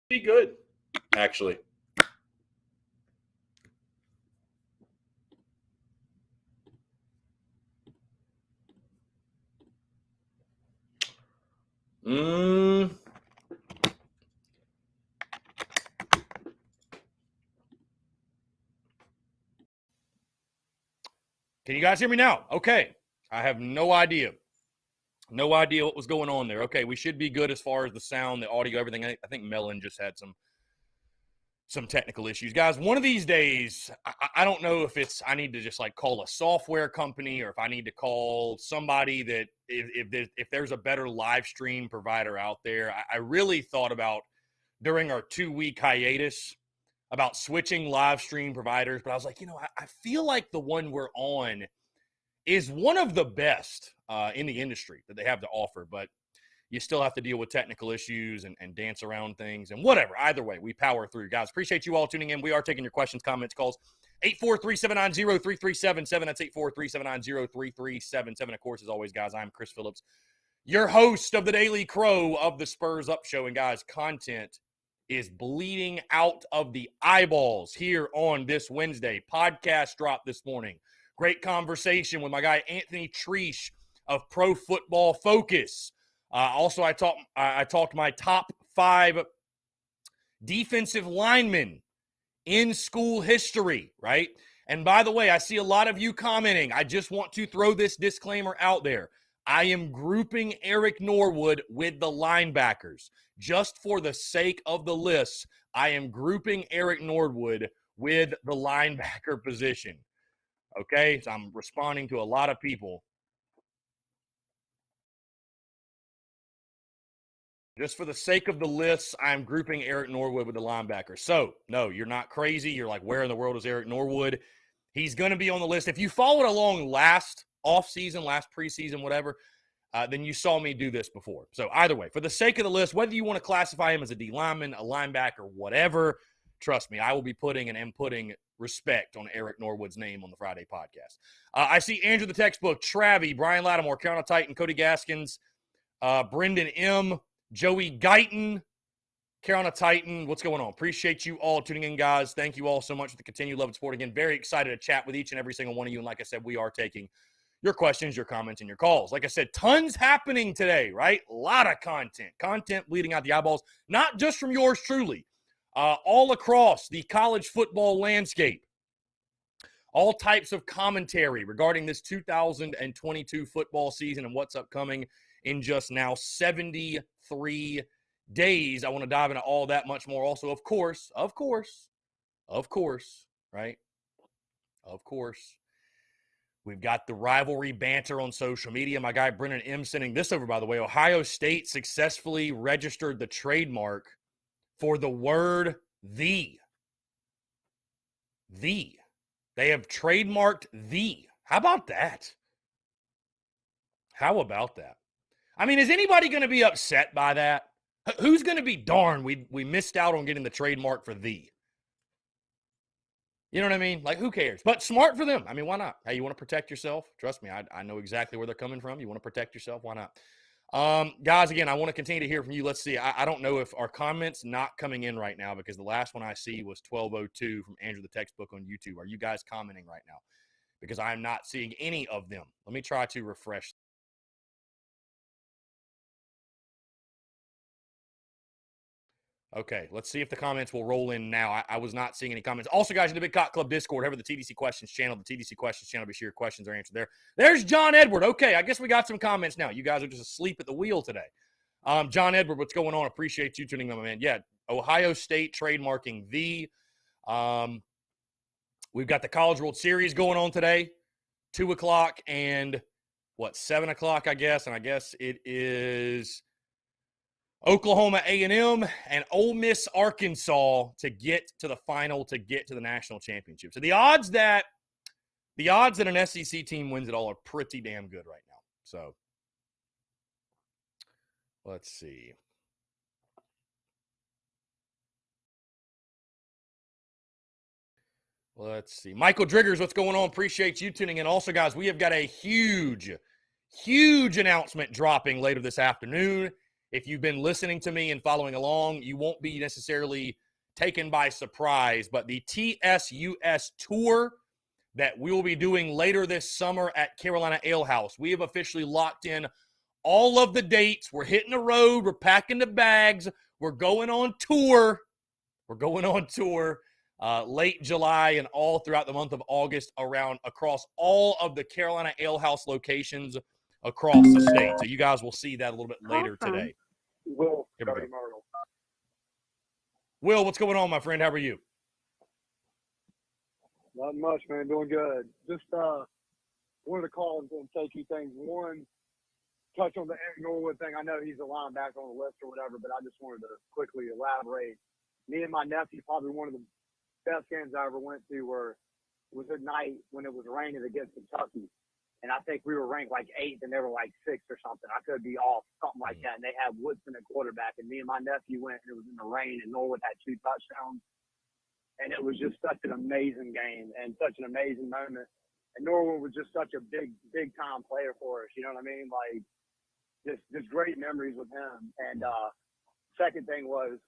Be good, actually. Can you guys hear me now? Okay. I have no idea. No idea what was going on there. Okay, we should be good as far as the sound, the audio, everything. I think Mellon just had some technical issues. Guys, one of these days, I don't know if I need to just like call a software company or if I need to call somebody that if there's a better live stream provider out there. I really thought about during our 2-week hiatus about switching live stream providers, but I was like, I feel like the one we're on is one of the best in the industry that they have to offer, but you still have to deal with technical issues and dance around things and whatever. Either way, we power through. Guys, appreciate you all tuning in. We are taking your questions, comments, calls. 843-790-3377. That's 843-790-3377. Of course, as always, guys, I'm Chris Phillips, your host of the Daily Crow of the Spurs Up Show. And guys, content is bleeding out of the eyeballs here on this Wednesday. Podcast drop this morning. Great conversation with my guy Anthony Treesh of Pro Football Focus. Also, I talked my top 5 defensive linemen in school history, right? And by the way, I see a lot of you commenting. I just want to throw this disclaimer out there. I am grouping Eric Norwood with the linebackers. Just for the sake of the list, I am grouping Eric Norwood with the linebacker position. Okay? So I'm responding to a lot of people. Just for the sake of the list, I'm grouping Eric Norwood with the linebacker. So, no, you're not crazy. You're like, where in the world is Eric Norwood? He's going to be on the list. If you followed along last offseason, last preseason, whatever, then you saw me do this before. So, either way, for the sake of the list, whether you want to classify him as a D lineman, a linebacker, whatever, trust me, I will be putting and am putting respect on Eric Norwood's name on the Friday podcast. I see Andrew the Textbook, Travie, Brian Lattimore, Carolina Titan, Cody Gaskins, Brendan M., Joey Guyton, Carolina Titan. What's going on? Appreciate you all tuning in, guys. Thank you all so much for the continued love and support. Again, very excited to chat with each and every single one of you. And like I said, we are taking your questions, your comments, and your calls. Like I said, tons happening today, right? A lot of content bleeding out the eyeballs, not just from yours truly, all across the college football landscape. All types of commentary regarding this 2022 football season and what's upcoming in just now 73 days. I want to dive into all that much more. Also, of course, right? Of course, we've got the rivalry banter on social media. My guy Brennan M. sending this over, by the way. Ohio State successfully registered the trademark for the word the. The. They have trademarked the. How about that? How about that? I mean, is anybody going to be upset by that? Who's going to be darned we missed out on getting the trademark for the? You know what I mean? Like, who cares? But smart for them. I mean, why not? Hey, you want to protect yourself? Trust me, I know exactly where they're coming from. You want to protect yourself? Why not? Guys, again, I want to continue to hear from you. Let's see. I don't know if our comments not coming in right now because the last one I see was 12:02 from Andrew the Textbook on YouTube. Are you guys commenting right now? Because I'm not seeing any of them. Let me try to refresh. Okay, let's see if the comments will roll in now. I was not seeing any comments. Also, guys, in the Big Cock Club Discord, over the TDC Questions channel, be sure your questions are answered there. There's John Edward. Okay, I guess we got some comments now. You guys are just asleep at the wheel today. John Edward, what's going on? Appreciate you tuning in, man. Yeah, Ohio State trademarking the. We've got the College World Series going on today, 2 o'clock and 7 o'clock, I guess. And I guess it is Oklahoma A&M and Ole Miss Arkansas to get to the final, to get to the national championship. So the odds that an SEC team wins it all are pretty damn good right now. So let's see. Michael Driggers, what's going on? Appreciate you tuning in. Also, guys, we have got a huge announcement dropping later this afternoon. if you've been listening to me and following along, you won't be necessarily taken by surprise, but the TSUS tour that we will be doing later this summer at Carolina Ale House, we have officially locked in all of the dates. We're hitting the road. We're packing the bags. We're going on tour. Late July and all throughout the month of August across all of the Carolina Ale House locations across the state. So you guys will see that a little bit later today. Will, here we go. Will, what's going on, my friend? How are you? Not much, man. Doing good. Just wanted to call and say two things. One, touch on the Eric Norwood thing. I know he's a linebacker on the list or whatever, but I just wanted to quickly elaborate. Me and my nephew, probably one of the best games I ever went to was at night when it was raining against Kentucky. And I think we were ranked like 8th and they were like 6th or something. I could be off, something like that. And they had Woodson at quarterback. And me and my nephew went, and it was in the rain, and Norwood had 2 touchdowns. And it was just such an amazing game and such an amazing moment. And Norwood was just such a big time player for us. You know what I mean? Like, just great memories with him. And second thing was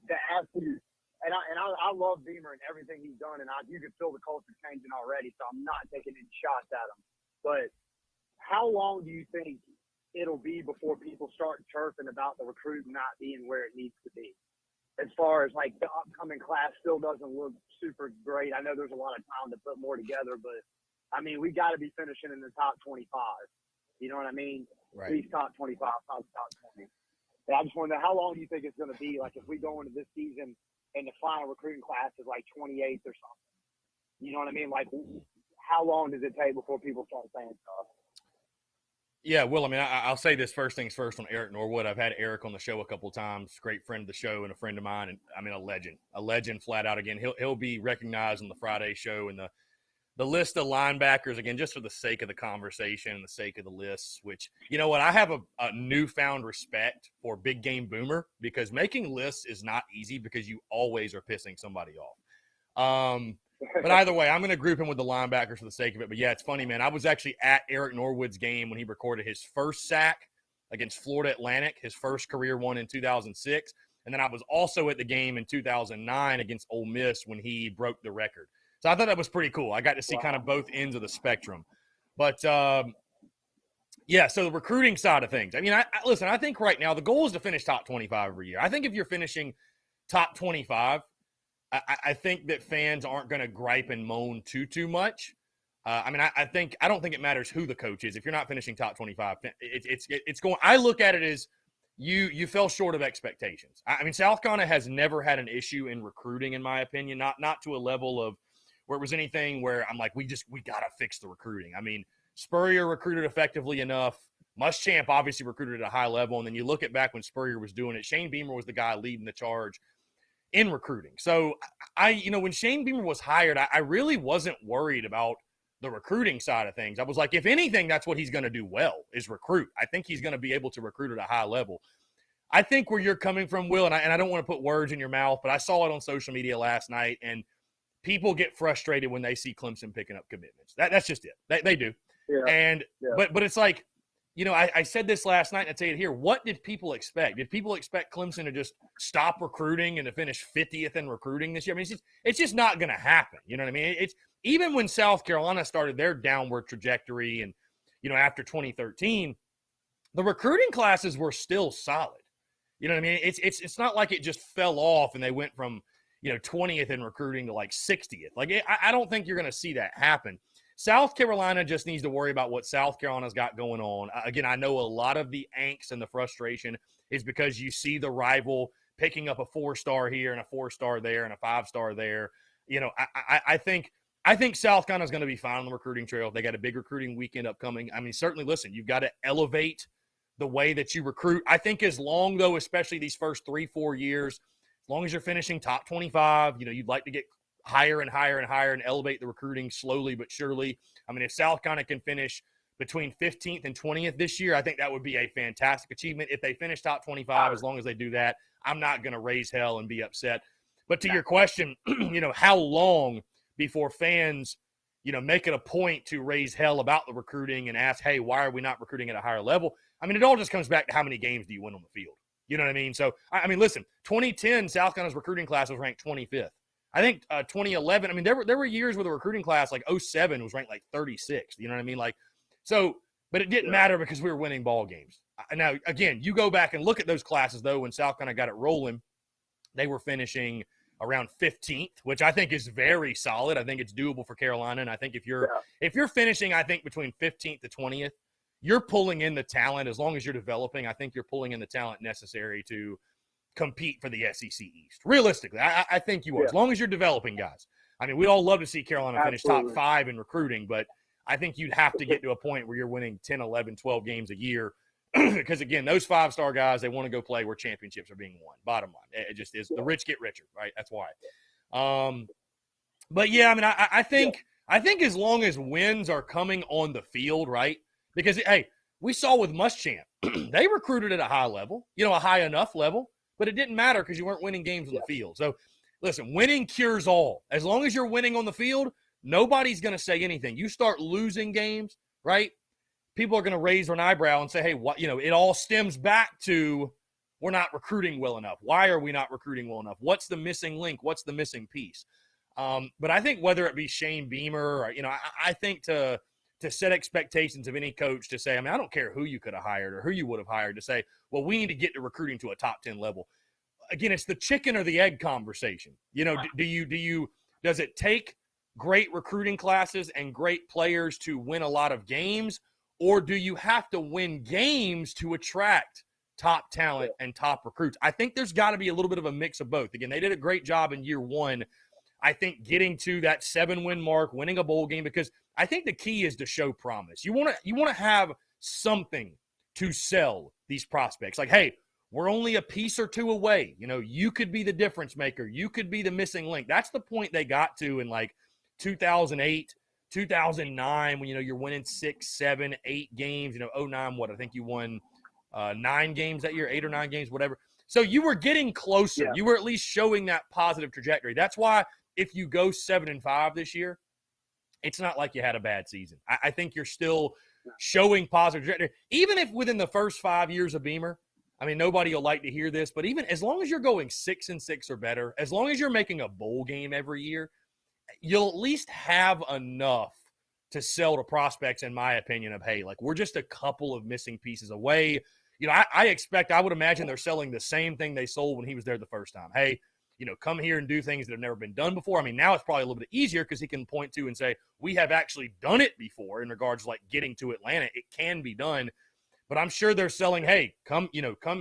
to ask you, and I love Beamer and everything he's done, and you can feel the culture changing already, so I'm not taking any shots at him. But how long do you think it'll be before people start chirping about the recruit not being where it needs to be? As far as, like, the upcoming class still doesn't look super great. I know there's a lot of time to put more together, but, I mean, we got to be finishing in the top 25. You know what I mean? Right. At least top 25, top 20. And I just wonder, how long do you think it's going to be? Like, if we go into this season and the final recruiting class is like 28th or something, you know what I mean? Like, how long does it take before people start saying stuff? Yeah, Will, I mean, I'll say this first things first on Eric Norwood. I've had Eric on the show a couple of times, great friend of the show and a friend of mine, and I mean, a legend flat out. Again, he'll be recognized on the Friday show and the list of linebackers, again, just for the sake of the conversation and the sake of the lists, which, you know what, I have a newfound respect for Big Game Boomer, because making lists is not easy because you always are pissing somebody off. But either way, I'm going to group him with the linebackers for the sake of it. But, yeah, it's funny, man. I was actually at Eric Norwood's game when he recorded his first sack against Florida Atlantic, his first career one in 2006. And then I was also at the game in 2009 against Ole Miss when he broke the record. So I thought that was pretty cool. I got to see kind of both ends of the spectrum. But, yeah, so the recruiting side of things. I mean, listen, I think right now the goal is to finish top 25 every year. I think if you're finishing top 25, I think that fans aren't going to gripe and moan too much. I mean, I don't think it matters who the coach is. If you're not finishing top 25, it's going. I look at it as you fell short of expectations. I mean, South Carolina has never had an issue in recruiting, in my opinion. Not to a level of where it was anything where I'm like, we got to fix the recruiting. I mean, Spurrier recruited effectively enough. Muschamp obviously recruited at a high level, and then you look at back when Spurrier was doing it. Shane Beamer was the guy leading the charge in recruiting. So when Shane Beamer was hired, I really wasn't worried about the recruiting side of things. I was like, if anything, that's what he's going to do well, is recruit. I think he's going to be able to recruit at a high level. I think where you're coming from, Will, and I don't want to put words in your mouth, but I saw it on social media last night, and people get frustrated when they see Clemson picking up commitments. That's just it. They do. Yeah. But it's like, I said this last night, and I tell you here, what did people expect? Did people expect Clemson to just stop recruiting and to finish 50th in recruiting this year? I mean, it's just not going to happen. You know what I mean? It's even when South Carolina started their downward trajectory and, after 2013, the recruiting classes were still solid. You know what I mean? It's not like it just fell off and they went from, 20th in recruiting to like 60th. Like, I don't think you're going to see that happen. South Carolina just needs to worry about what South Carolina's got going on. Again, I know a lot of the angst and the frustration is because you see the rival picking up a 4-star here and a 4-star there and a 5-star there. I think South Carolina's going to be fine on the recruiting trail. They got a big recruiting weekend upcoming. I mean, certainly, listen, you've got to elevate the way that you recruit. I think as long, though, especially these first 3-4 years, as long as you're finishing top 25, you'd like to get higher and higher and higher and elevate the recruiting slowly but surely. I mean, if South Carolina can finish between 15th and 20th this year, I think that would be a fantastic achievement. If they finish top 25, as long as they do that, I'm not going to raise hell and be upset. But to your question, how long before fans, make it a point to raise hell about the recruiting and ask, hey, why are we not recruiting at a higher level? I mean, it all just comes back to how many games do you win on the field? You know what I mean? So, I mean, listen, 2010, South Carolina's recruiting class was ranked 25th. I think 2011, I mean, there were years where the recruiting class, like 07, was ranked like 36th. You know what I mean? Like, so, but it didn't matter because we were winning ball games. Now, again, you go back and look at those classes, though, when South Carolina got it rolling, they were finishing around 15th, which I think is very solid. I think it's doable for Carolina. And I think if you're finishing, I think between 15th to 20th, you're pulling in the talent. As long as you're developing, I think you're pulling in the talent necessary to compete for the SEC East. Realistically, I think you are. As long as you're developing guys. I mean, we'd all love to see Carolina finish top 5 in recruiting, but I think you'd have to get to a point where you're winning 10, 11, 12 games a year. Because, again, those 5-star guys, they want to go play where championships are being won. Bottom line. It just is. The rich get richer, right? That's why. But, yeah, I mean, I think as long as wins are coming on the field, right? Because, hey, we saw with Muschamp, they recruited at a high level, a high enough level, but it didn't matter because you weren't winning games on the field. So, listen, winning cures all. As long as you're winning on the field, nobody's going to say anything. You start losing games, right? People are going to raise an eyebrow and say, hey, what, it all stems back to we're not recruiting well enough. Why are we not recruiting well enough? What's the missing link? What's the missing piece? But I think whether it be Shane Beamer or, I think to set expectations of any coach to say, I mean, I don't care who you could have hired or who you would have hired to say, well, we need to get to recruiting to a top 10 level. Again, it's the chicken or the egg conversation. Does it take great recruiting classes and great players to win a lot of games? Or do you have to win games to attract top talent and top recruits? I think there's got to be a little bit of a mix of both. Again, they did a great job in year one. I think getting to that 7-win mark, winning a bowl game, because I think the key is to show promise. You want to have something to sell these prospects. Like, hey, we're only a piece or two away. You could be the difference maker. You could be the missing link. That's the point they got to in like 2008. 2009, when you're winning 6, 7, 8 games. 2009, what I think you won 9 games that year, 8 or 9 games, whatever. So you were getting closer. Yeah. You were at least showing that positive trajectory. That's why if you go 7-5 this year, it's not like you had a bad season. I think you're still showing positive trajectory, even if within the first 5 years of Beamer. I mean, nobody will like to hear this, but even as long as you're going 6-6 or better, as long as you're making a bowl game every year, you'll at least have enough to sell to prospects, in my opinion, of, hey, like, we're just a couple of missing pieces away. I would imagine they're selling the same thing they sold when he was there the first time. Hey, come here and do things that have never been done before. I mean, now it's probably a little bit easier because he can point to and say, we have actually done it before in regards to like getting to Atlanta. It can be done. But I'm sure they're selling, hey, come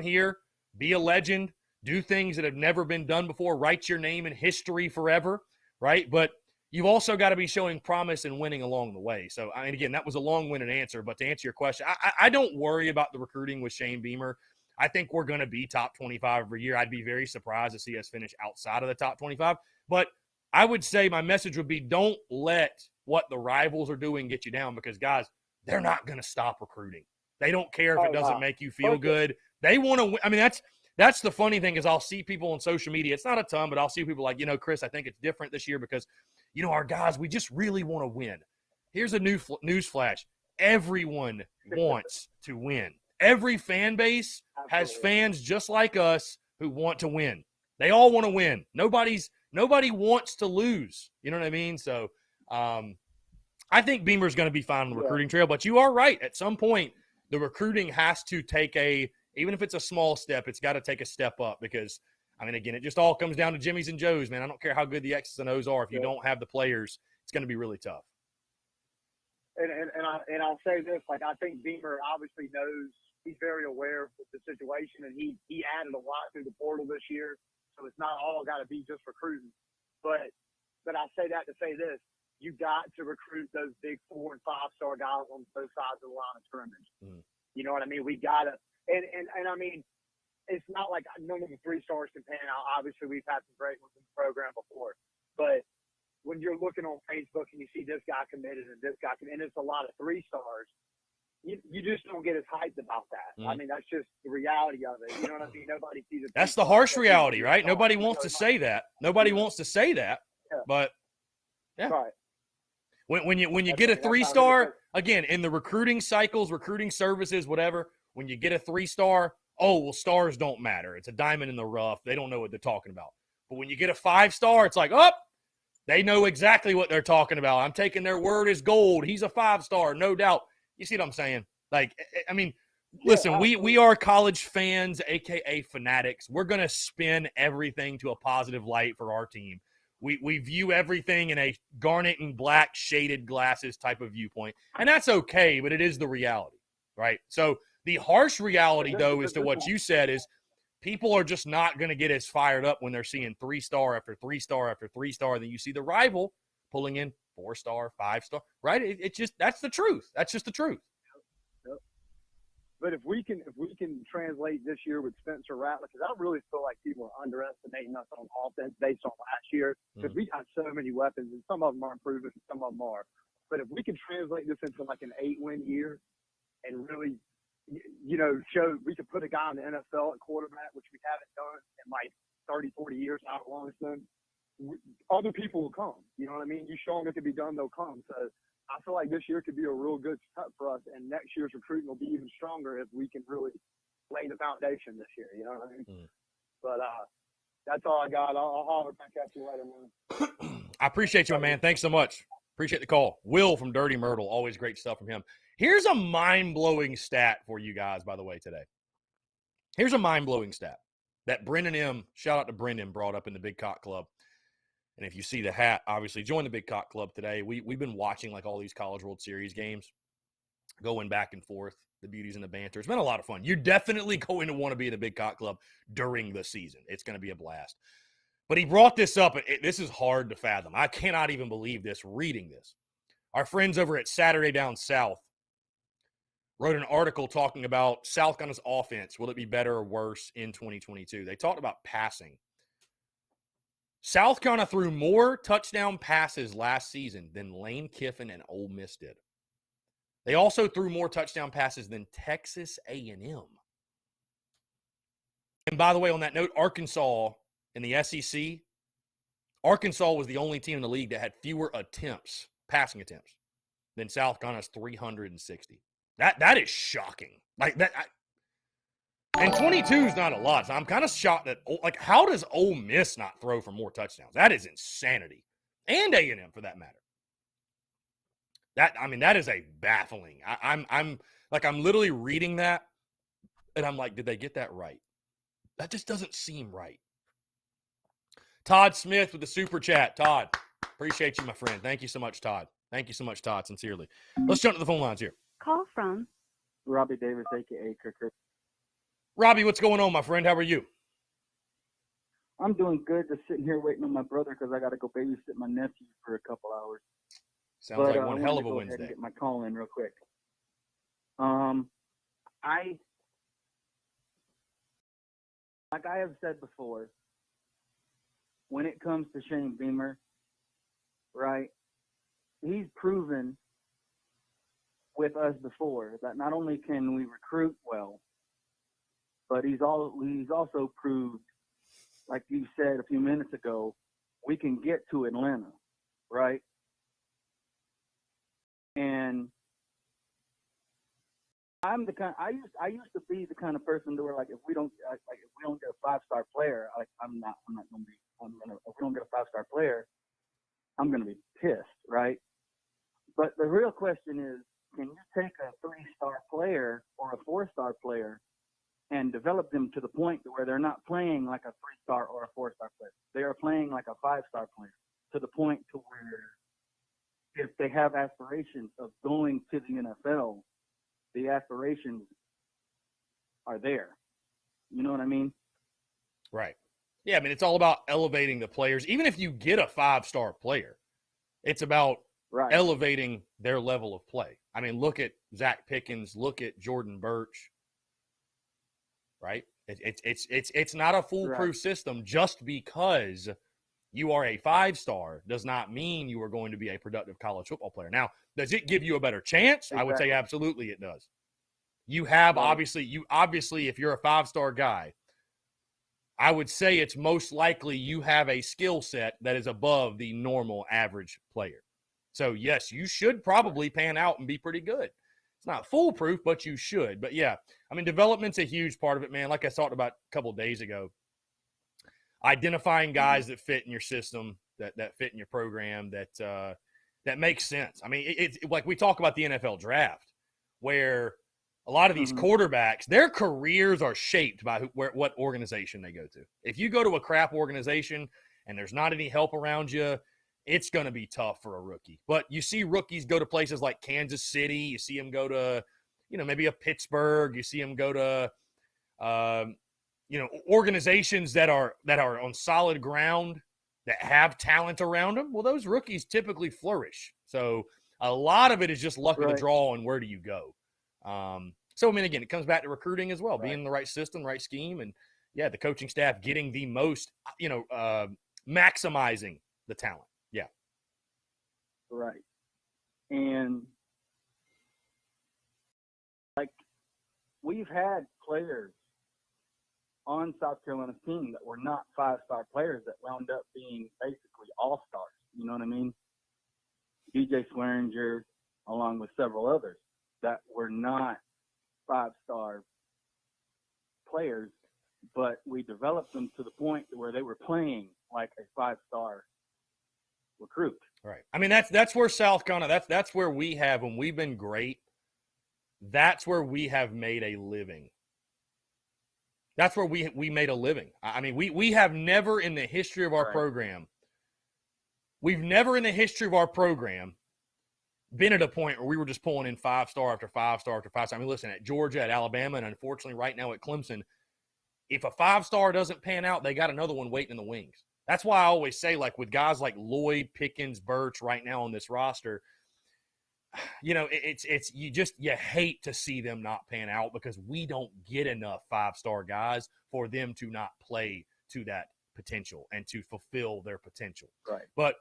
here, be a legend, do things that have never been done before, write your name in history forever. Right. But you've also got to be showing promise and winning along the way. So, I mean, again, that was a long-winded answer. But to answer your question, I don't worry about the recruiting with Shane Beamer. I think we're going to be top 25 every year. I'd be very surprised to see us finish outside of the top 25. But I would say my message would be don't let what the rivals are doing get you down because, guys, they're not going to stop recruiting. They don't care if it doesn't make you feel good. They want to win. I mean, that's the funny thing is I'll see people on social media. It's not a ton, but I'll see people like, Chris, I think it's different this year because, our guys, we just really want to win. Here's a news flash. Everyone wants to win. Every fan base has fans just like us who want to win. They all want to win. Nobody wants to lose. You know what I mean? So I think Beamer's going to be fine on the recruiting trail, but you are right. At some point, the recruiting has to take even if it's a small step, it's got to take a step up because, I mean, again, it just all comes down to Jimmy's and Joe's, man. I don't care how good the X's and O's are. If you don't have the players, it's going to be really tough. And I'll say this, like, I think Beamer obviously knows, he's very aware of the situation, and he added a lot through the portal this year, so it's not all got to be just recruiting. But I say that to say this, you got to recruit those big 4- and 5-star guys on both sides of the line of scrimmage. Mm. You know what I mean? We got to – and I mean, it's not like none of the 3-stars can pan out. Obviously, we've had some great ones in the program before. But when you're looking on Facebook and you see this guy committed and this guy committed, and it's a lot of 3-stars, you just don't get as hyped about that. Mm. I mean, that's just the reality of it. You know what I mean? Nobody sees it. That's the harsh reality, right? Nobody wants to say that. Nobody wants to say that. Yeah. But, yeah. Right. When you That's get a right. That's how it is. 3-star, again, in the recruiting cycles, recruiting services, whatever, when you get a 3-star, oh, well, stars don't matter. It's a diamond in the rough. They don't know what they're talking about. But when you get a 5-star, it's like, oh, they know exactly what they're talking about. I'm taking their word as gold. He's a 5-star, no doubt. You see what I'm saying? Like, I mean, listen, absolutely. we are college fans, aka fanatics. We're gonna spin everything to a positive light for our team. We view everything in a garnet and black shaded glasses type of viewpoint, and that's okay. But it is the reality, right? So the harsh reality, though, as to what you said is people are just not going to get as fired up when they're seeing 3-star after 3-star after 3-star. Then you see the rival pulling in 4-star, 5-star, right? It just that's the truth. That's just the truth. But if we can translate this year with Spencer Rattler, because I really feel like people are underestimating us on offense based on last year, because we got so many weapons, and some of them aren't proven, and some of them are. But if we can translate this into like an 8-win year, and really, show we could put a guy in the NFL at quarterback, which we haven't done in like 30, 40 years, however long it's done, other people will come. You know what I mean? You show them it can be done, they'll come. So I feel like this year could be a real good cut for us, and next year's recruiting will be even stronger if we can really lay the foundation this year. You know what I mean? But that's all I got. I'll holler back at you later, man. I appreciate you, my man. Thanks so much. Appreciate the call. Will from Dirty Myrtle. Always great stuff from him. Here's a mind-blowing stat for you guys, by the way, today. Here's a mind-blowing stat that Brendan M., shout out to Brendan, brought up in the Big Cock Club. And if you see the hat, obviously join the Big Cock Club today. We've been watching like all these College World Series games, going back and forth, the beauties and the banter. It's been a lot of fun. You're definitely going to want to be in the Big Cock Club during the season. It's going to be a blast. But he brought this up. This is hard to fathom. I cannot even believe this reading this. Our friends over at Saturday Down South wrote an article talking about South Carolina's offense. Will it be better or worse in 2022? They talked about passing. South Carolina threw more touchdown passes last season than Lane Kiffin and Ole Miss did. They also threw more touchdown passes than Texas A&M. And by the way, on that note, Arkansas in the SEC, Arkansas was the only team in the league that had fewer attempts, passing attempts, than South Carolina's 360. That is shocking. Like that. And 22 is not a lot. So I'm kind of shocked that, like, how does Ole Miss not throw for more touchdowns? That is insanity. And A&M for that matter. That is a baffling. I'm literally reading that, and I'm like, did they get that right? That just doesn't seem right. Todd Smith with the super chat. Todd, appreciate you, my friend. Thank you so much, Todd. Thank you so much, Todd, sincerely. Let's jump to the phone lines here. Call from Robbie Davis, a.k.a. Kirk. Robbie, what's going on, my friend? How are you? I'm doing good. Just sitting here waiting on my brother because I got to go babysit my nephew for a couple hours. Sounds like one hell of a Wednesday. Wednesday. And get my call in real quick. Like I have said before, when it comes to Shane Beamer, right, he's proven with us before that not only can we recruit well, but he's also proved, like you said a few minutes ago, we can get to Atlanta, right? And I used to be the kind of person to where, like, if we don't get a 5-star player, if we don't get a 5-star player, I'm gonna be pissed, right? But the real question is, can you take a 3-star player or a 4-star player and develop them to the point to where they're not playing like a 3-star or a 4-star player? They are playing like a 5-star player, to the point to where if they have aspirations of going to the NFL, the aspirations are there. You know what I mean? Right. Yeah, I mean, it's all about elevating the players. Even if you get a 5-star player, it's about elevating their level of play. I mean, look at Zach Pickens, look at Jordan Burch, right? It's not a foolproof system. Just because you are a 5-star does not mean you are going to be a productive college football player. Now, does it give you a better chance? Exactly. I would say absolutely it does. You have obviously, if you're a 5-star guy, I would say it's most likely you have a skill set that is above the normal average player. So, yes, you should probably pan out and be pretty good. It's not foolproof, but you should. But, yeah, I mean, development's a huge part of it, man. Like I talked about a couple of days ago, identifying guys that fit in your system, that fit in your program, that makes sense. I mean, it's like we talk about the NFL draft, where a lot of these quarterbacks, their careers are shaped by what organization they go to. If you go to a crap organization and there's not any help around you, it's going to be tough for a rookie. But you see rookies go to places like Kansas City. You see them go to, maybe a Pittsburgh. You see them go to, organizations that are on solid ground, that have talent around them. Well, those rookies typically flourish. So a lot of it is just luck of the draw and where do you go. So, I mean, again, it comes back to recruiting as well, being in the right system, right scheme, and, yeah, the coaching staff getting the most, maximizing the talent. Yeah. Right. And, like, we've had players on South Carolina's team that were not five-star players that wound up being basically all-stars. You know what I mean? DJ Swearinger, along with several others that were not five-star players, but we developed them to the point where they were playing like a five-star recruit. Right. I mean, that's where South Carolina, that's where we have, when we've been great, that's where we have made a living. That's where we made a living. I mean, we have never in the history of our program, we've never in the history of our program been at a point where we were just pulling in five-star after five-star after five-star. I mean, listen, at Georgia, at Alabama, and unfortunately right now at Clemson, if a five-star doesn't pan out, they got another one waiting in the wings. That's why I always say, like, with guys like Lloyd, Pickens, Birch right now on this roster, it's you hate to see them not pan out because we don't get enough five-star guys for them to not play to that potential and to fulfill their potential. Right. But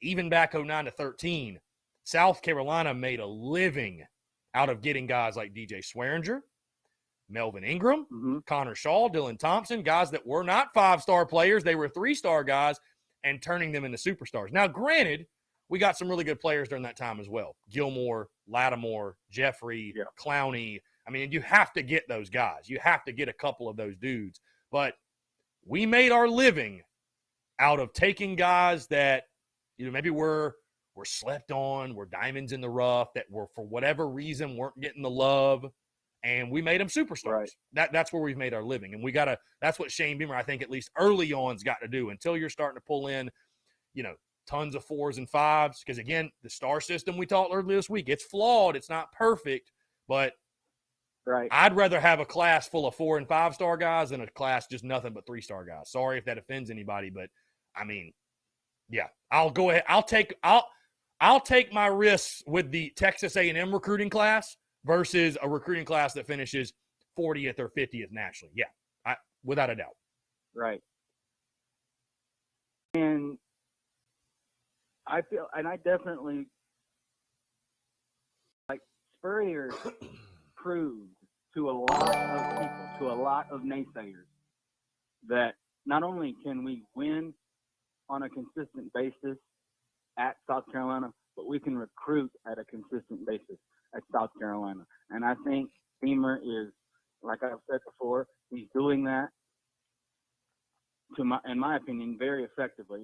even back 09 to 13, South Carolina made a living out of getting guys like DJ Swearinger, Melvin Ingram, Connor Shaw, Dylan Thompson, guys that were not five-star players. They were three-star guys, and turning them into superstars. Now, granted, we got some really good players during that time as well. Gilmore, Lattimore, Jeffrey, Clowney. I mean, you have to get those guys. You have to get a couple of those dudes. But we made our living out of taking guys that, maybe were slept on, were diamonds in the rough, that were, for whatever reason, weren't getting the love, and we made them superstars. Right. That's where we've made our living. And that's what Shane Beamer, I think, at least early on's got to do until you're starting to pull in, tons of 4s and 5s. Because, again, the star system we talked earlier this week, it's flawed. It's not perfect. But I'd rather have a class full of 4 and 5-star guys than a class just nothing but 3-star guys. Sorry if that offends anybody, but, I mean, yeah. I'll go ahead. I'll take my risks with the Texas A&M recruiting class versus a recruiting class that finishes 40th or 50th nationally. Yeah, without a doubt. Right. And I definitely, like, Spurrier proved to a lot of people, to a lot of naysayers, that not only can we win on a consistent basis at South Carolina, but we can recruit at a consistent basis at South Carolina. And I think Beamer is, like I've said before, he's doing that, in my opinion, very effectively.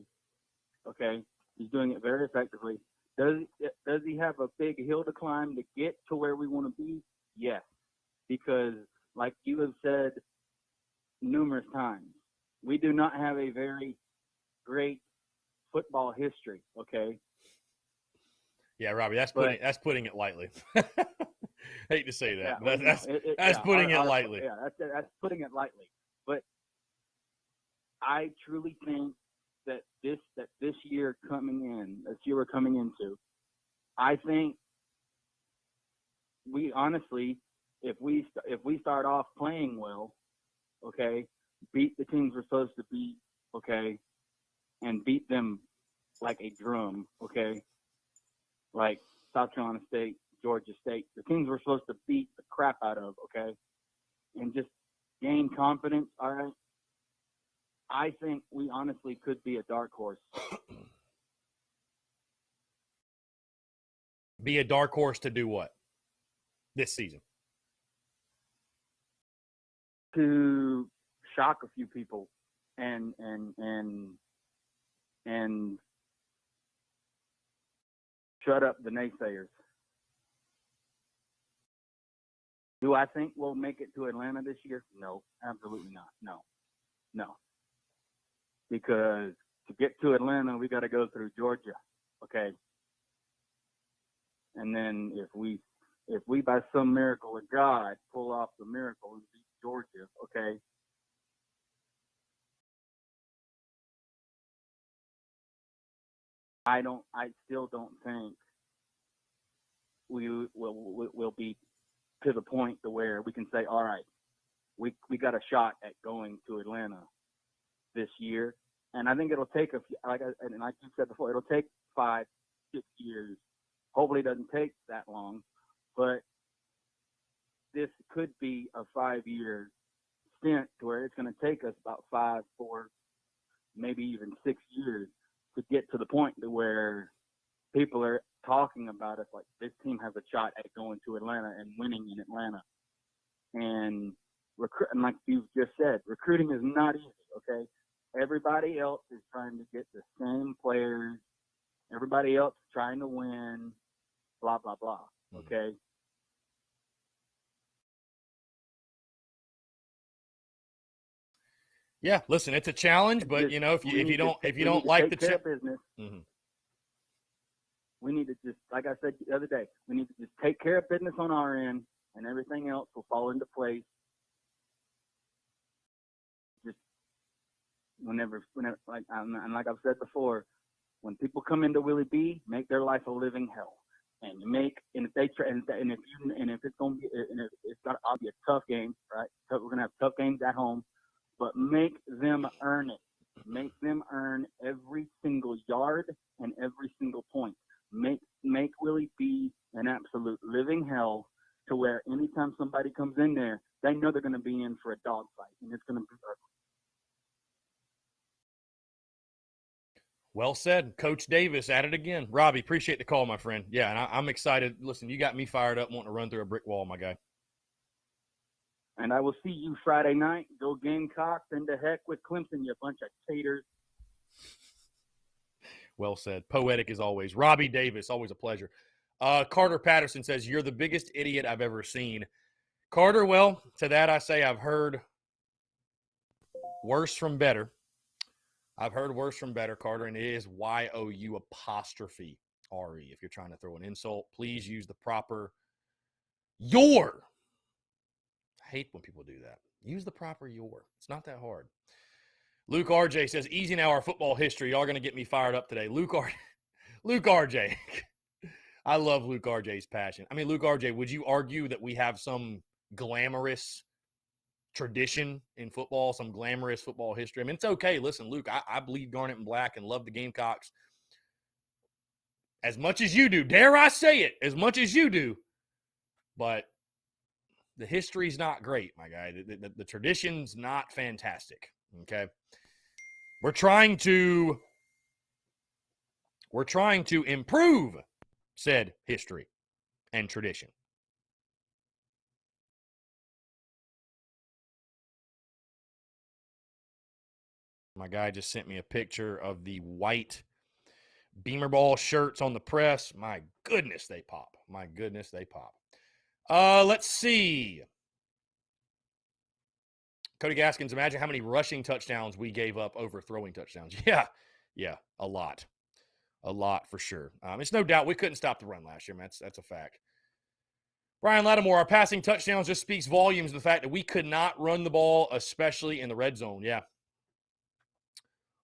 Okay? He's doing it very effectively. Does he have a big hill to climb to get to where we want to be? Yes. Because, like you have said numerous times, we do not have a very great football history, okay? Yeah, Robbie, that's putting it lightly. Hate to say that. Yeah, that's putting it lightly. Yeah, that's putting it lightly. But I truly think that this year we're coming into, I think we honestly, if we start off playing well, okay, beat the teams we're supposed to beat, okay, and beat them like a drum, okay, like South Carolina State, Georgia State, the teams we're supposed to beat the crap out of, okay, and just gain confidence, all right, I think we honestly could be a dark horse be a dark horse to do what this season? To shock a few people and shut up the naysayers. Do I think we'll make it to Atlanta this year? No, absolutely not. No. Because to get to Atlanta, we got to go through Georgia, okay? And then if we by some miracle of God pull off the miracle and beat Georgia, okay? I still don't think we'll be to the point to where we can say, all right, we got a shot at going to Atlanta this year. And I think it'll take like you said before, it'll take 5-6 years. Hopefully it doesn't take that long, but this could be a 5-year stint to where it's going to take us about 5, 4, maybe even 6 years to get to the point to where people are talking about us like this team has a shot at going to Atlanta and winning in Atlanta. And like you just said, recruiting is not easy, okay? Everybody else is trying to get the same players. Everybody else is trying to win, blah, blah, blah, okay? Yeah, listen, it's a challenge, but you know, if you don't like the business, mm-hmm. We need to just, like I said the other day, we need to just take care of business on our end, and everything else will fall into place. Just whenever, like I've said before, when people come into Willie B, make their life a living hell, and if it's gonna be, it's got to be a tough game, right? So we're gonna have tough games at home. But make them earn it. Make them earn every single yard and every single point. Make Willie be an absolute living hell to where anytime somebody comes in there, they know they're going to be in for a dogfight, and it's going to be ugly. Well said. Coach Davis at it again. Robbie, appreciate the call, my friend. Yeah, and I'm excited. Listen, you got me fired up wanting to run through a brick wall, my guy. And I will see you Friday night. Go Gamecocks, and to heck with Clemson, you bunch of taters. Well said. Poetic as always. Robbie Davis, always a pleasure. Carter Patterson says, you're the biggest idiot I've ever seen. Carter, well, to that I say I've heard worse from better. I've heard worse from better, Carter, and it is YOU apostrophe RE. If you're trying to throw an insult, please use the proper your. I hate when people do that. Use the proper your. It's not that hard. Luke RJ says, easy now, our football history. Y'all are going to get me fired up today. Luke RJ. I love Luke RJ's passion. I mean, Luke RJ, would you argue that we have some glamorous tradition in football, some glamorous football history? I mean, it's okay. Listen, Luke, I bleed garnet and black and love the Gamecocks as much as you do. Dare I say it, as much as you do. But the history's not great, my guy. The tradition's not fantastic, okay? We're trying to improve said history and tradition. My guy just sent me a picture of the white Beamer Ball shirts on the press. My goodness, they pop. My goodness, they pop. Let's see. Cody Gaskins, imagine how many rushing touchdowns we gave up over throwing touchdowns. Yeah, a lot. A lot for sure. It's no doubt we couldn't stop the run last year, man. That's a fact. Brian Lattimore, our passing touchdowns just speaks volumes of the fact that we could not run the ball, especially in the red zone. Yeah.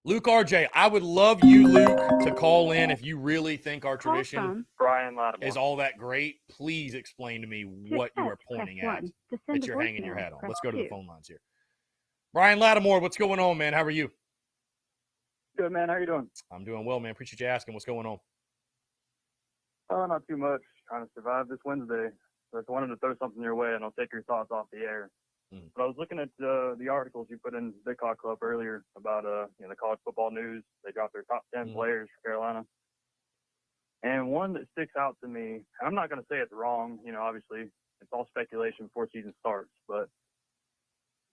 Luke RJ, I would love you, Luke, to call in if you really think our tradition Brian Lattimore is all that great. Please explain to me what you are pointing at that you're hanging your hat on. Let's go to the phone lines here. Brian Lattimore, what's going on, man? How are you? Good, man. How you doing? I'm doing well, man. Appreciate you asking. What's going on? Oh, not too much. Trying to survive this Wednesday. So I just wanted to throw something your way, and I'll take your thoughts off the air. But I was looking at the articles you put in Big Hawk Club earlier about the college football news. They dropped their top 10 players for Carolina. And one that sticks out to me, and I'm not going to say it's wrong, obviously it's all speculation before season starts, but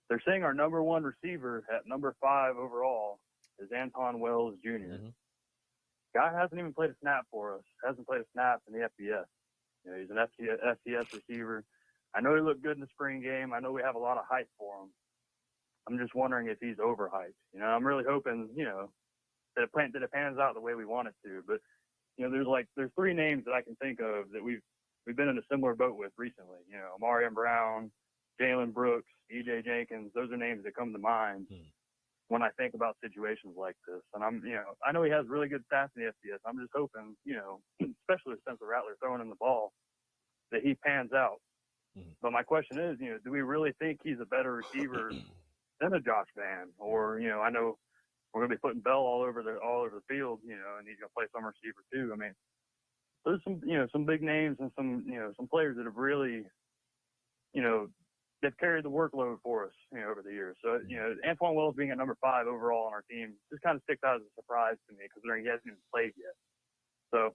they're saying our number one receiver at number 5 overall is Antoine Wells Jr. Mm-hmm. Guy hasn't even played a snap for us, hasn't played a snap in the FBS. He's an FCS receiver. I know he looked good in the spring game. I know we have a lot of hype for him. I'm just wondering if he's overhyped. I'm really hoping, that it pans out the way we want it to. But, there's 3 names that I can think of that we've been in a similar boat with recently. Amarian Brown, Jalen Brooks, E.J. Jenkins. Those are names that come to mind when I think about situations like this. And I know he has really good stats in the FBS. I'm just hoping, especially with Spencer Rattler throwing in the ball, that he pans out. But my question is, do we really think he's a better receiver than a Josh Vann? Or, I know we're going to be putting Bell all over the field, and he's going to play some receiver too. I mean, there's some big names and some players that have really, they've carried the workload for us, over the years. So, Antoine Wells being at number 5 overall on our team just kind of sticks out as a surprise to me considering he hasn't even played yet. So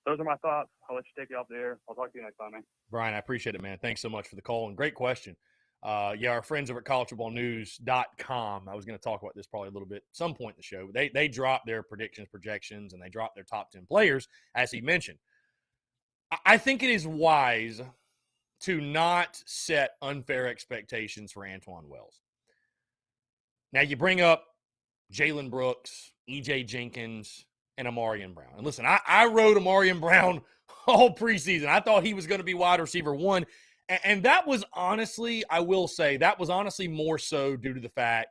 those are my thoughts. I'll let you take it off the air. I'll talk to you next time, man. Brian, I appreciate it, man. Thanks so much for the call and great question. Our friends over at collegefootballnews.com, I was going to talk about this probably a little bit at some point in the show. They dropped their projections, and they dropped their top 10 players, as he mentioned. I think it is wise to not set unfair expectations for Antoine Wells. Now, you bring up Jalen Brooks, E.J. Jenkins, and Amarian Brown. And listen, I rode Amarian Brown all preseason. I thought he was going to be wide receiver 1. And that was honestly, I will say, that was honestly more so due to the fact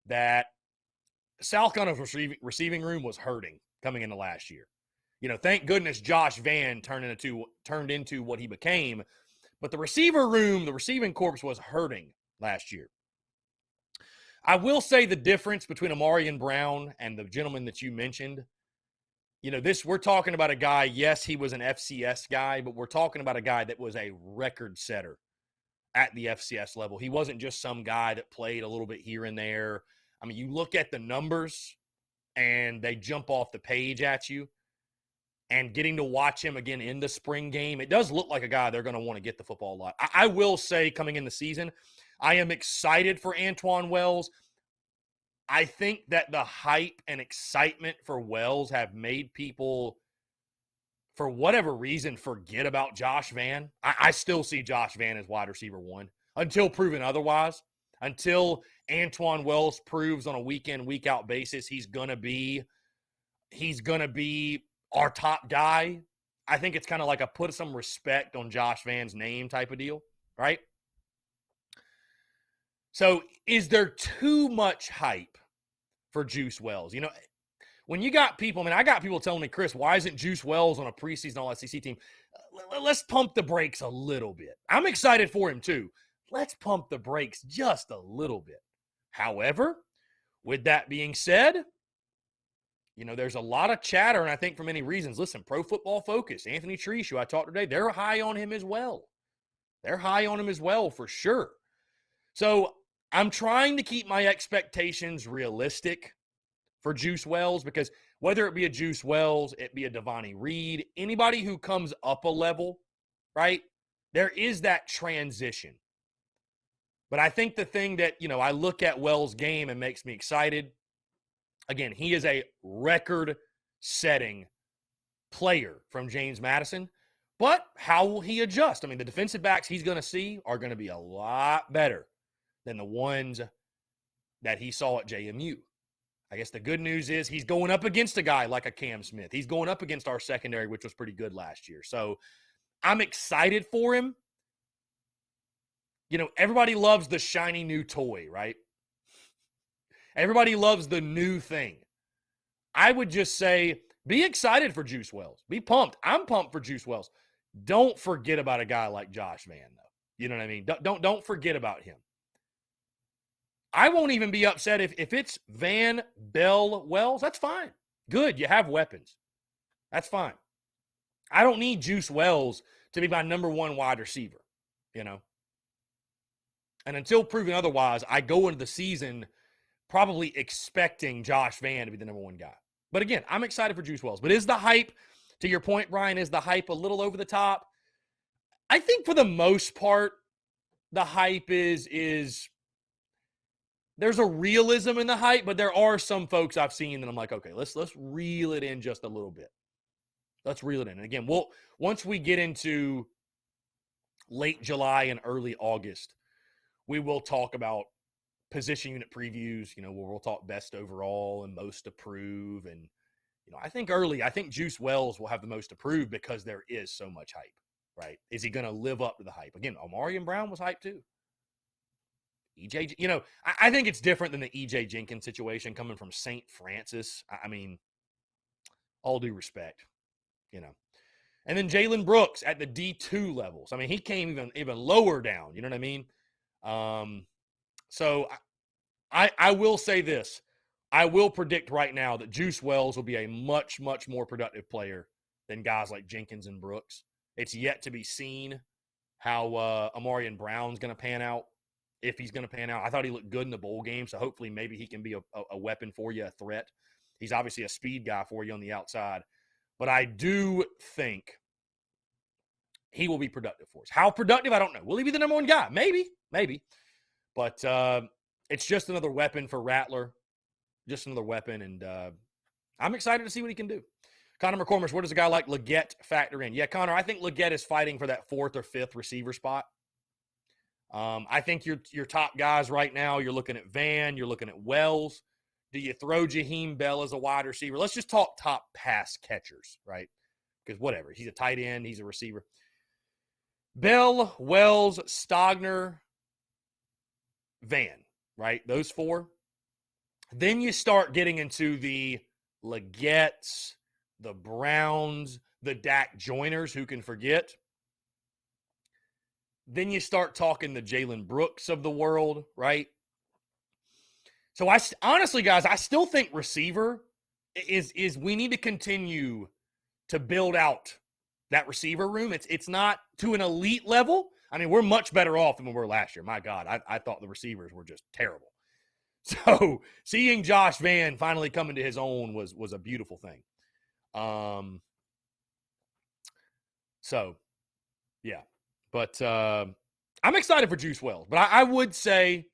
that South Carolina's receiving room was hurting coming into last year. Thank goodness Josh Vann turned into what he became. But the receiver room, the receiving corps was hurting last year. I will say the difference between Amarian Brown and the gentleman that you mentioned, we're talking about a guy, yes, he was an FCS guy, but we're talking about a guy that was a record setter at the FCS level. He wasn't just some guy that played a little bit here and there. I mean, you look at the numbers and they jump off the page at you. And getting to watch him again in the spring game, it does look like a guy they're going to want to get the football a lot. I will say coming in the season, I am excited for Antoine Wells. I think that the hype and excitement for Wells have made people, for whatever reason, forget about Josh Vann. I still see Josh Vann as wide receiver 1 until proven otherwise. Until Antoine Wells proves on a week-in, week-out basis he's going to be our top guy. I think it's kind of like a put some respect on Josh Vann's name type of deal, right? So is there too much hype for Juice Wells? When you got people, I got people telling me, Chris, why isn't Juice Wells on a preseason All-SEC team? Let's pump the brakes a little bit. I'm excited for him too. Let's pump the brakes just a little bit. However, with that being said, there's a lot of chatter, and I think for many reasons. Listen, Pro Football Focus, Anthony Treesh, who I talked today, they're high on him as well. They're high on him as well, for sure. So I'm trying to keep my expectations realistic for Juice Wells, because whether it be a Juice Wells, it be a Devontae Reed, anybody who comes up a level, right, there is that transition. But I think the thing that, I look at Wells' game and makes me excited, again, he is a record-setting player from James Madison. But how will he adjust? The defensive backs he's going to see are going to be a lot better than the ones that he saw at JMU. I guess the good news is he's going up against a guy like a Cam Smith. He's going up against our secondary, which was pretty good last year. So I'm excited for him. Everybody loves the shiny new toy, right? Everybody loves the new thing. I would just say, be excited for Juice Wells. Be pumped. I'm pumped for Juice Wells. Don't forget about a guy like Josh Vann, though. You know what I mean? Don't forget about him. I won't even be upset if it's Vann, Bell, Wells. That's fine. Good. You have weapons. That's fine. I don't need Juice Wells to be my number 1 wide receiver, And until proven otherwise, I go into the season probably expecting Josh Vann to be the number 1 guy. But again, I'm excited for Juice Wells. But is the hype to your point, Brian, is the hype a little over the top? I think for the most part, the hype is there's a realism in the hype, but there are some folks I've seen that I'm like, okay, let's reel it in just a little bit. Let's reel it in. And again, once we get into late July and early August, we will talk about position unit previews, where we'll talk best overall and most approved. And, I think Juice Wells will have the most approved because there is so much hype, right? Is he going to live up to the hype? Again, Omarion Brown was hyped too. EJ, I think it's different than the EJ Jenkins situation coming from St. Francis. I mean, all due respect, And then Jalen Brooks at the D2 levels. I mean, he came even lower down. You know what I mean? So I will say this. I will predict right now that Juice Wells will be a much, much more productive player than guys like Jenkins and Brooks. It's yet to be seen how Omarion Brown's going to pan out, if he's going to pan out. I thought he looked good in the bowl game, so hopefully maybe he can be a weapon for you, a threat. He's obviously a speed guy for you on the outside. But I do think he will be productive for us. How productive, I don't know. Will he be the number one guy? Maybe. But it's just another weapon for Rattler. Just another weapon, and I'm excited to see what he can do. Connor McCormick, where does a guy like Leggett factor in? Yeah, Connor, I think Leggett is fighting for that 4th or 5th receiver spot. I think your top guys right now, you're looking at Van, you're looking at Wells. Do you throw Jaheim Bell as a wide receiver? Let's just talk top pass catchers, right? Because whatever. He's a tight end. He's a receiver. Bell, Wells, Stogner, Van, right? Those 4. Then you start getting into the Leggett's, the Browns, the Dak Joyners, who can forget. Then you start talking the Jalen Brooks of the world, right? So honestly, guys, I still think receiver is we need to continue to build out that receiver room. It's not to an elite level. I mean, we're much better off than we were last year. My God, I thought the receivers were just terrible. So seeing Josh Van finally come into his own was a beautiful thing. So, yeah. But I'm excited for Juice Wells. But I would say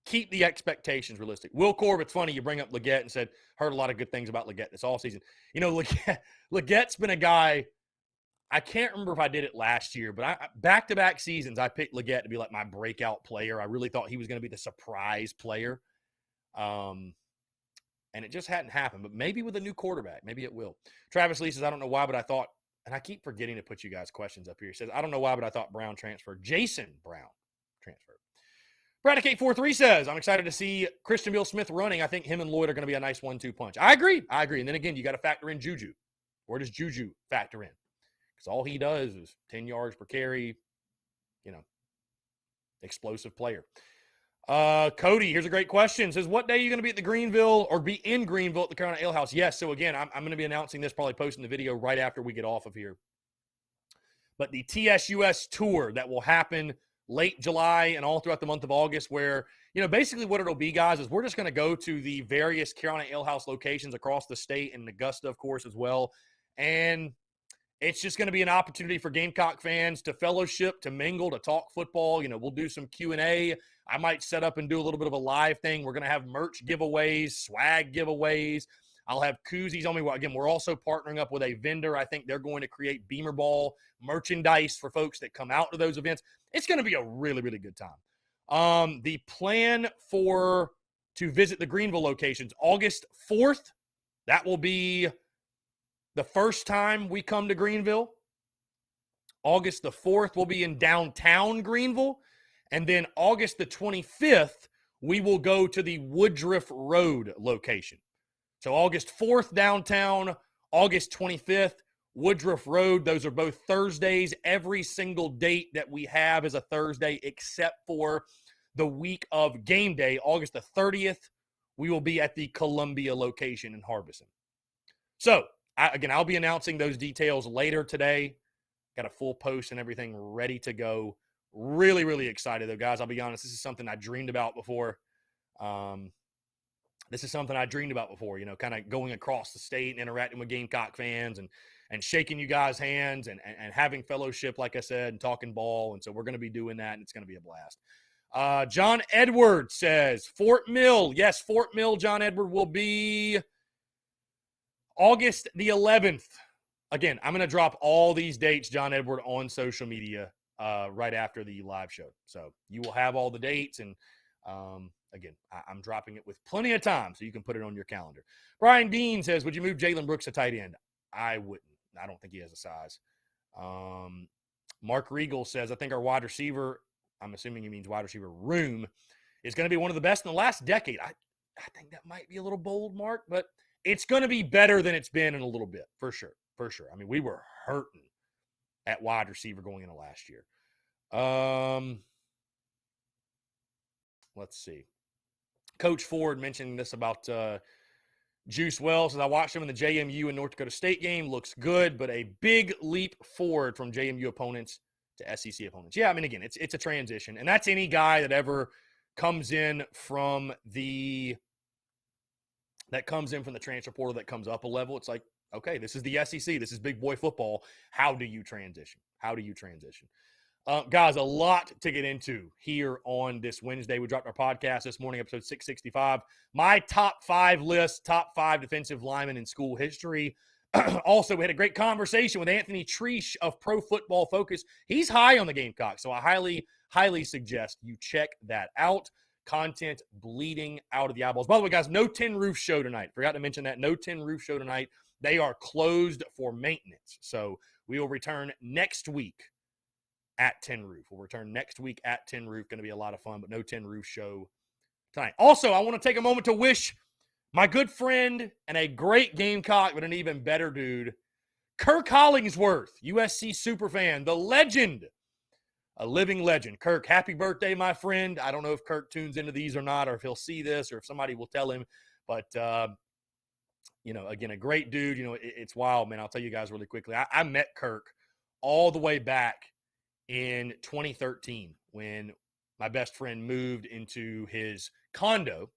keep the expectations realistic. Will Corb, it's funny you bring up Leggett and said, heard a lot of good things about Leggett this offseason. Leggett's been a guy, I can't remember if I did it last year, but back-to-back seasons, I picked Leggett to be like my breakout player. I really thought he was going to be the surprise player. And it just hadn't happened, but maybe with a new quarterback, maybe it will. Travis Lee says, I don't know why, but I thought, and I keep forgetting to put you guys questions up here. He says, I don't know why, but I thought Brown transferred. Jason Brown transferred. Bradicate 43 says, I'm excited to see Christian Bill Smith running. I think him and Lloyd are going to be a nice 1-2 punch. I agree. And then again, you got to factor in Juju. Where does Juju factor in? Because all he does is 10 yards per carry, explosive player. Cody, here's a great question. Says, what day are you going to be at the Greenville or be in Greenville at the Carolina Ale House? Yes. So again, I'm going to be announcing this, probably posting the video right after we get off of here. But the TSUS tour that will happen late July and all throughout the month of August, where, basically what it'll be, guys, is we're just going to go to the various Carolina Ale House locations across the state and Augusta, of course, as well. And it's just going to be an opportunity for Gamecock fans to fellowship, to mingle, to talk football. We'll do some Q&A. I might set up and do a little bit of a live thing. We're going to have merch giveaways, swag giveaways. I'll have koozies on me. Well, again, we're also partnering up with a vendor. I think they're going to create Beamer Ball merchandise for folks that come out to those events. It's going to be a really, really good time. The plan to visit the Greenville locations, August 4th, that will be the first time we come to Greenville. August the 4th, we'll be in downtown Greenville. And then August the 25th, we will go to the Woodruff Road location. So August 4th, downtown, August 25th, Woodruff Road. Those are both Thursdays. Every single date that we have is a Thursday except for the week of game day. August the 30th, we will be at the Columbia location in Harbison. So, I'll be announcing those details later today. Got a full post and everything ready to go. Really, really excited, though, guys. I'll be honest, this is something I dreamed about before. Kind of going across the state and interacting with Gamecock fans and and shaking you guys' hands and having fellowship, like I said, and talking ball. And so we're going to be doing that, and it's going to be a blast. John Edward says Fort Mill. Yes, Fort Mill, John Edward, will be August the 11th. Again, I'm going to drop all these dates, John Edward, on social media right after the live show. So you will have all the dates. And again, I'm dropping it with plenty of time so you can put it on your calendar. Brian Dean says, would you move Jalen Brooks to tight end? I wouldn't. I don't think he has a size. Mark Regal says, I think our wide receiver, I'm assuming he means wide receiver room, is going to be one of the best in the last decade. I think that might be a little bold, Mark, but it's going to be better than it's been in a little bit, for sure. For sure. I mean, we were hurting at wide receiver going into last year. Let's see. Coach Ford mentioned this about Juice Wells. As I watched him in the JMU and North Dakota State game, looks good, but a big leap forward from JMU opponents to SEC opponents. Yeah, I mean, again, it's a transition, and that's any guy that ever comes in from the transfer portal that comes up a level. It's like, okay, this is the SEC. This is big boy football. How do you transition? Guys, a lot to get into here on this Wednesday. We dropped our podcast this morning, episode 665. My top 5 list, top 5 defensive linemen in school history. Also, we had a great conversation with Anthony Treesh of Pro Football Focus. He's high on the Gamecocks, so I highly, highly suggest you check that out. Content bleeding out of the eyeballs. By the way, guys, no Tin Roof show tonight. Forgot to mention that. No Tin Roof show tonight. They are closed for maintenance. So we will return next week at Tin Roof. We'll return next week at Tin Roof. Going to be a lot of fun, but no Tin Roof show tonight. Also, I want to take a moment to wish my good friend and a great Gamecock, but an even better dude, Kirk Hollingsworth, USC superfan, the legend, a living legend. Kirk, happy birthday, my friend. I don't know if Kirk tunes into these or not, or if he'll see this, or if somebody will tell him, but again, a great dude. It's wild, man. I'll tell you guys really quickly. I met Kirk all the way back in 2013 when my best friend moved into his condo,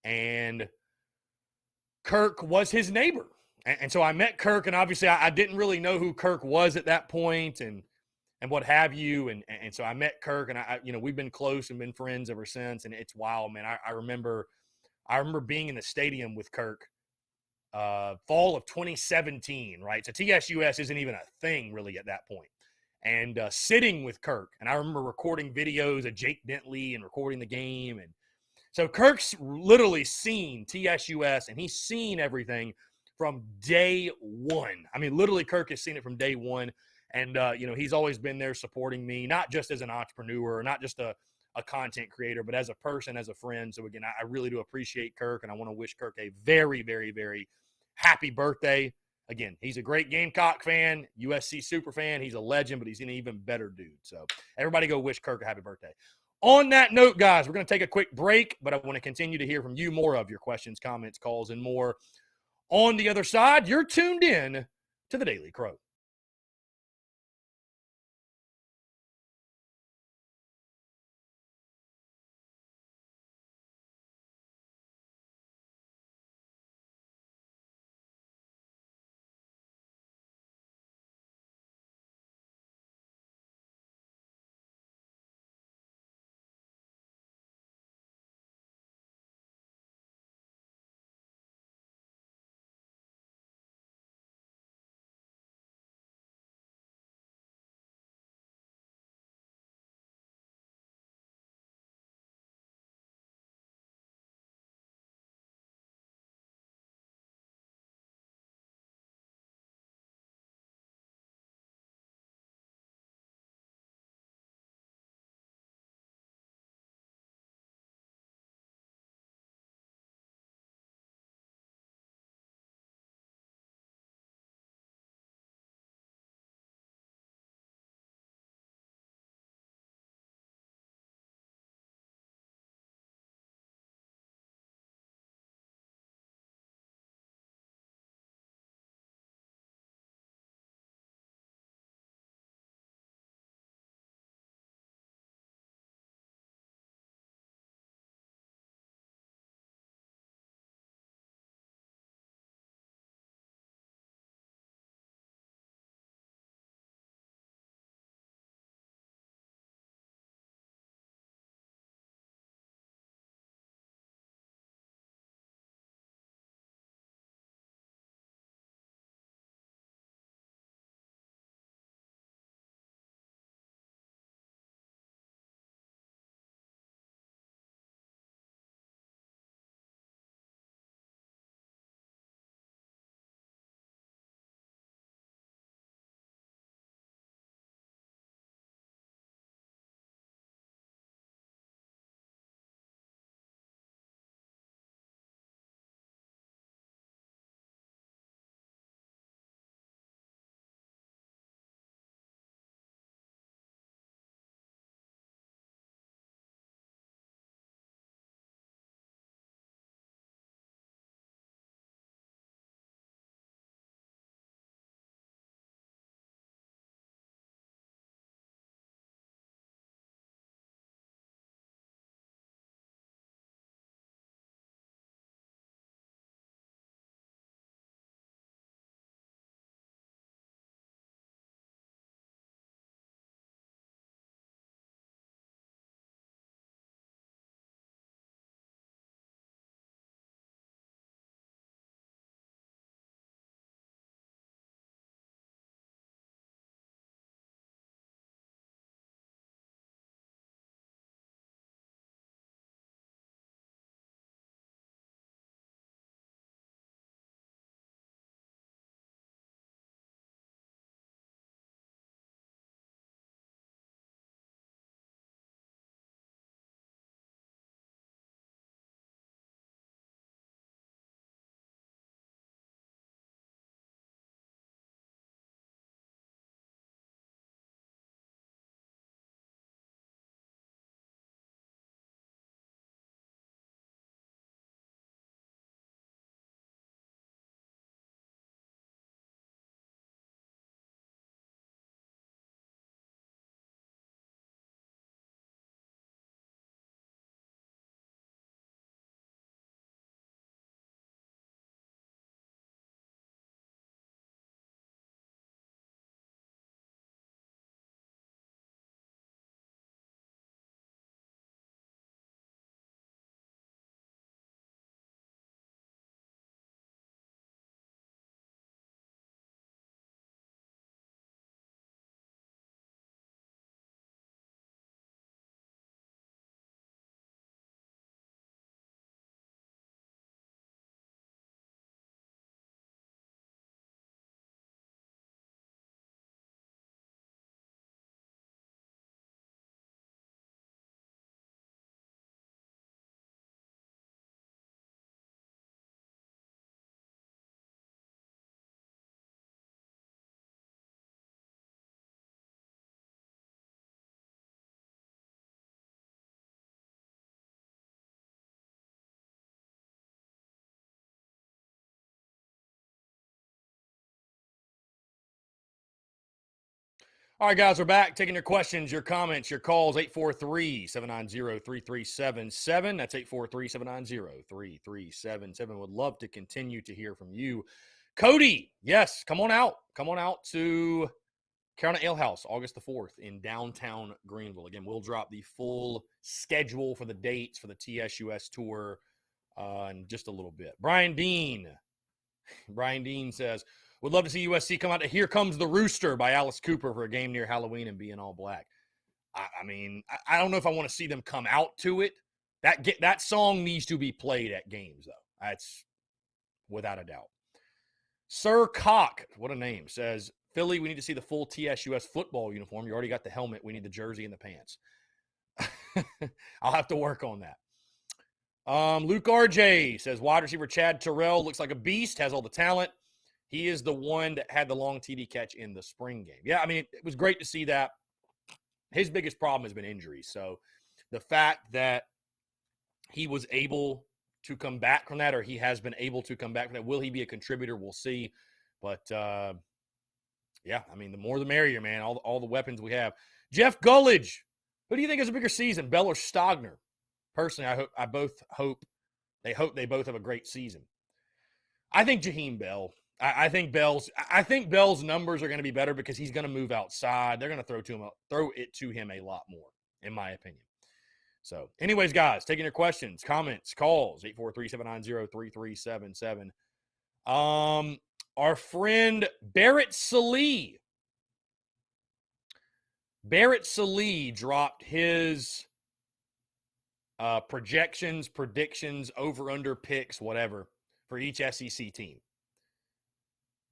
and Kirk was his neighbor. And so I met Kirk, and obviously I didn't really know who Kirk was at that point and what have you. And so I met Kirk, and we've been close and been friends ever since. And it's wild, man. I remember being in the stadium with Kirk fall of 2017, right? So TSUS isn't even a thing really at that point. And sitting with Kirk, and I remember recording videos of Jake Bentley and recording the game. And so Kirk's literally seen TSUS, and he's seen everything from day one. I mean, literally, Kirk has seen it from day one. And, he's always been there supporting me, not just as an entrepreneur, not just a content creator, but as a person, as a friend. So, again, I really do appreciate Kirk, and I want to wish Kirk a very, very, very happy birthday. Again, he's a great Gamecock fan, USC super fan. He's a legend, but he's an even better dude. So everybody go wish Kirk a happy birthday. On that note, guys, we're going to take a quick break, but I want to continue to hear from you, more of your questions, comments, calls, and more. On the other side, you're tuned in to the Daily Crow. All right, guys, we're back taking your questions, your comments, your calls, 843-790-3377. That's 843-790-3377. Would love to continue to hear from you. Cody, yes, come on out. Come on out to Carolina Ale House, August the 4th in downtown Greenville. Again, we'll drop the full schedule for the dates for the TSUS tour in just a little bit. Brian Dean says, would love to see USC come out to Here Comes the Rooster by Alice Cooper for a game near Halloween and be in all black. I mean, I don't know if I want to see them come out to it. That song needs to be played at games, though. That's without a doubt. Sir Cock, what a name, says, Philly, we need to see the full TSUS football uniform. You already got the helmet. We need the jersey and the pants. I'll have to work on that. Luke RJ says, wide receiver Chad Terrell looks like a beast, has all the talent. He is the one that had the long TD catch in the spring game. Yeah, I mean, it was great to see that. His biggest problem has been injuries. So the fact that he was able to come back from that, or he has been able to come back from that, will he be a contributor? We'll see. But, yeah, I mean, the more the merrier, man. All the weapons we have. Jeff Gullidge, who do you think is a bigger season, Bell or Stogner? Personally, I both hope they both have a great season. I think Jaheim Bell. I think Bell's numbers are going to be better because he's going to move outside. They're going to throw it to him a lot more, in my opinion. So, anyways, guys, taking your questions, comments, calls, 843-790-3377. Our friend Barrett Salee. Barrett Salee dropped his projections, predictions, over-under picks, whatever, for each SEC team.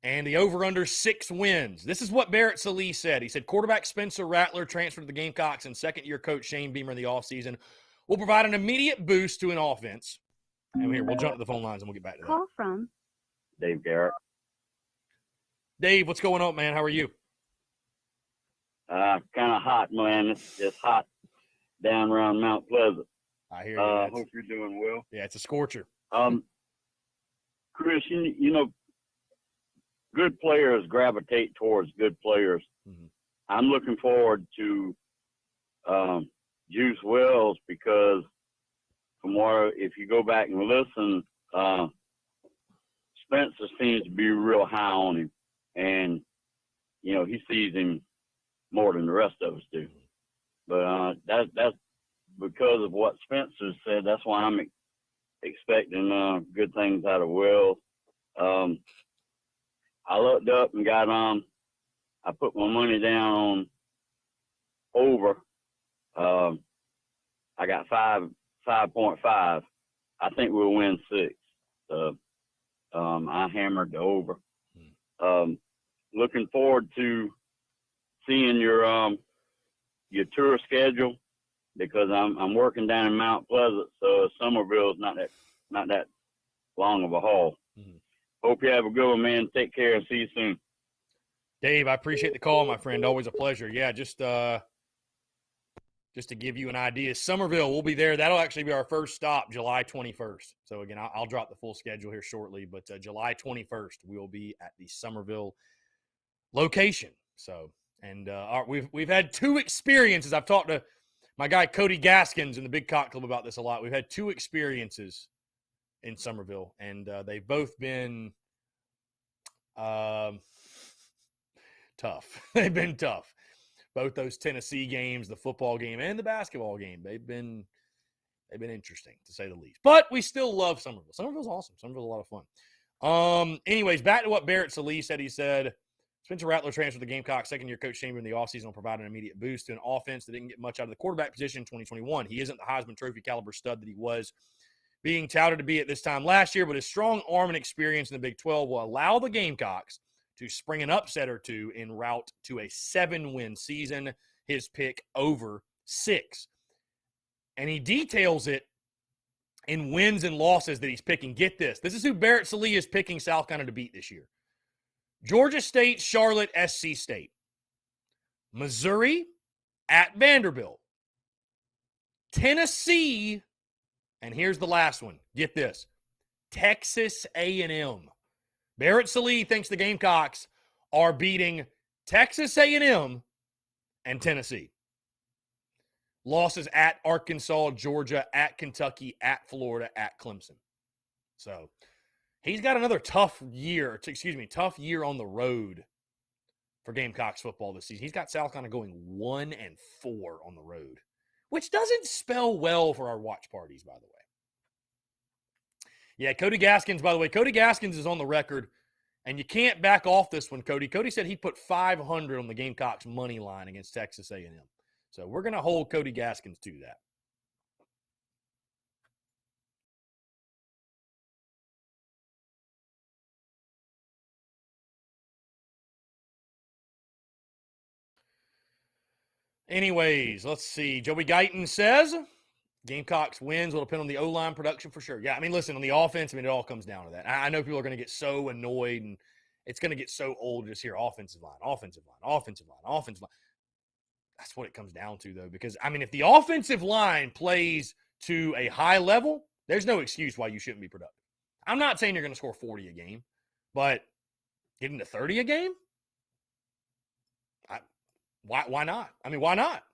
And the over-under 6 wins. This is what Barrett Salee said. He said, quarterback Spencer Rattler transferred to the Gamecocks and second-year coach Shane Beamer in the offseason will provide an immediate boost to an offense. And here, we'll jump to the phone lines and we'll get back to that. Call from Dave Garrett. Dave, what's going on, man? How are you? Kind of hot, man. It's hot down around Mount Pleasant. I hear you. Hope you're doing well. Yeah, it's a scorcher. Chris, you know, good players gravitate towards good players. Mm-hmm. I'm looking forward to Juice Wells because from what, if you go back and listen, Spencer seems to be real high on him. And, you know, he sees him more than the rest of us do. But that's because of what Spencer said. That's why I'm expecting good things out of Wells. I looked up and got I put my money down on over. I got 5.5. I think we'll win 6. I hammered the over. Looking forward to seeing your tour schedule because I'm working down in Mount Pleasant, so Summerville's not that long of a haul. Mm-hmm. Hope you have a good one, man. Take care and see you soon. Dave, I appreciate the call, my friend. Always a pleasure. Yeah, just to give you an idea, Summerville, we'll be there. That'll actually be our first stop, July 21st. So, again, I'll drop the full schedule here shortly, but July 21st, we will be at the Summerville location. So, and we've had 2 experiences. I've talked to my guy Cody Gaskins in the Big Cock Club about this a lot. We've had 2 experiences in Summerville, and they've both been tough. They've been tough. Both those Tennessee games, the football game and the basketball game, they've been interesting to say the least. But we still love Summerville. Summerville's awesome. Summerville's a lot of fun. Anyways, back to what Barrett Salee said. He said, Spencer Rattler transferred to the Gamecocks, second-year coach Chamber in the offseason will provide an immediate boost to an offense that didn't get much out of the quarterback position in 2021. He isn't the Heisman Trophy caliber stud that he was being touted to be at this time last year, but his strong arm and experience in the Big 12 will allow the Gamecocks to spring an upset or 2 en route to a 7-win season. His pick over 6. And he details it in wins and losses that he's picking. Get this. This is who Barrett Salee is picking South Carolina to beat this year. Georgia State, Charlotte, SC State. Missouri at Vanderbilt. Tennessee, and here's the last one. Get this. Texas A&M. Barrett Salee thinks the Gamecocks are beating Texas A&M and Tennessee. Losses at Arkansas, Georgia, at Kentucky, at Florida, at Clemson. So he's got another tough year on the road for Gamecocks football this season. He's got South Carolina going 1-4 on the road, which doesn't spell well for our watch parties, by the way. Yeah, Cody Gaskins, by the way. Cody Gaskins is on the record, and you can't back off this one, Cody. Cody said he put 500 on the Gamecocks money line against Texas A&M. So we're going to hold Cody Gaskins to that. Anyways, let's see. Joey Guyton says Gamecocks wins will depend on the O-line production for sure. Yeah, I mean, listen, on the offense, I mean, it all comes down to that. I know people are going to get so annoyed, and it's going to get so old to just hear offensive line, offensive line, offensive line, offensive line. That's what it comes down to, though, because, I mean, if the offensive line plays to a high level, there's no excuse why you shouldn't be productive. I'm not saying you're going to score 40 a game, but getting to 30 a game? Why not? I mean, why not?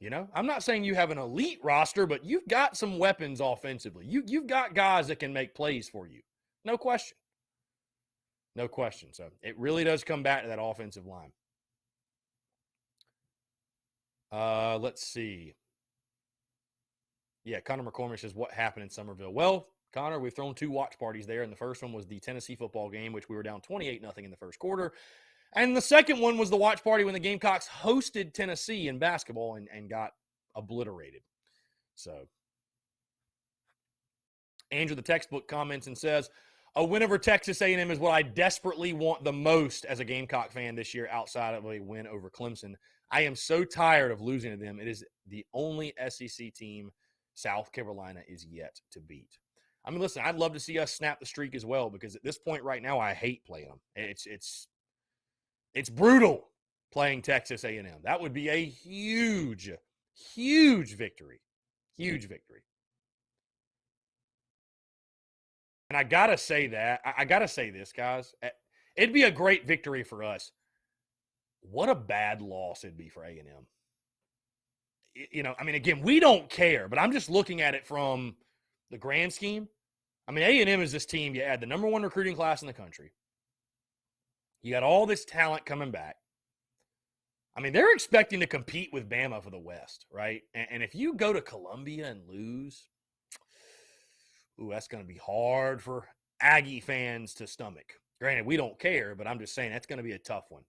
You know, I'm not saying you have an elite roster, but you've got some weapons offensively. You've got guys that can make plays for you. No question. No question. So it really does come back to that offensive line. Let's see. Yeah, Connor McCormick says, what happened in Summerville? Well, Connor, we've thrown 2 watch parties there, and the first one was the Tennessee football game, which we were down 28-0 in the first quarter. And the second one was the watch party when the Gamecocks hosted Tennessee in basketball and got obliterated. So Andrew, the textbook, comments and says, a win over Texas A&M is what I desperately want the most as a Gamecock fan this year outside of a win over Clemson. I am so tired of losing to them. It is the only SEC team South Carolina is yet to beat. I mean, listen, I'd love to see us snap the streak as well, because at this point right now, I hate playing them. It's brutal playing Texas A&M. That would be a huge, huge victory. Huge victory. And I got to say that. I got to say this, guys. It'd be a great victory for us. What a bad loss it'd be for A&M. You know, I mean, again, we don't care, but I'm just looking at it from the grand scheme. I mean, A&M is this team. You add the number 1 recruiting class in the country. You got all this talent coming back. I mean, they're expecting to compete with Bama for the West, right? And if you go to Columbia and lose, that's going to be hard for Aggie fans to stomach. Granted, we don't care, but I'm just saying that's going to be a tough one.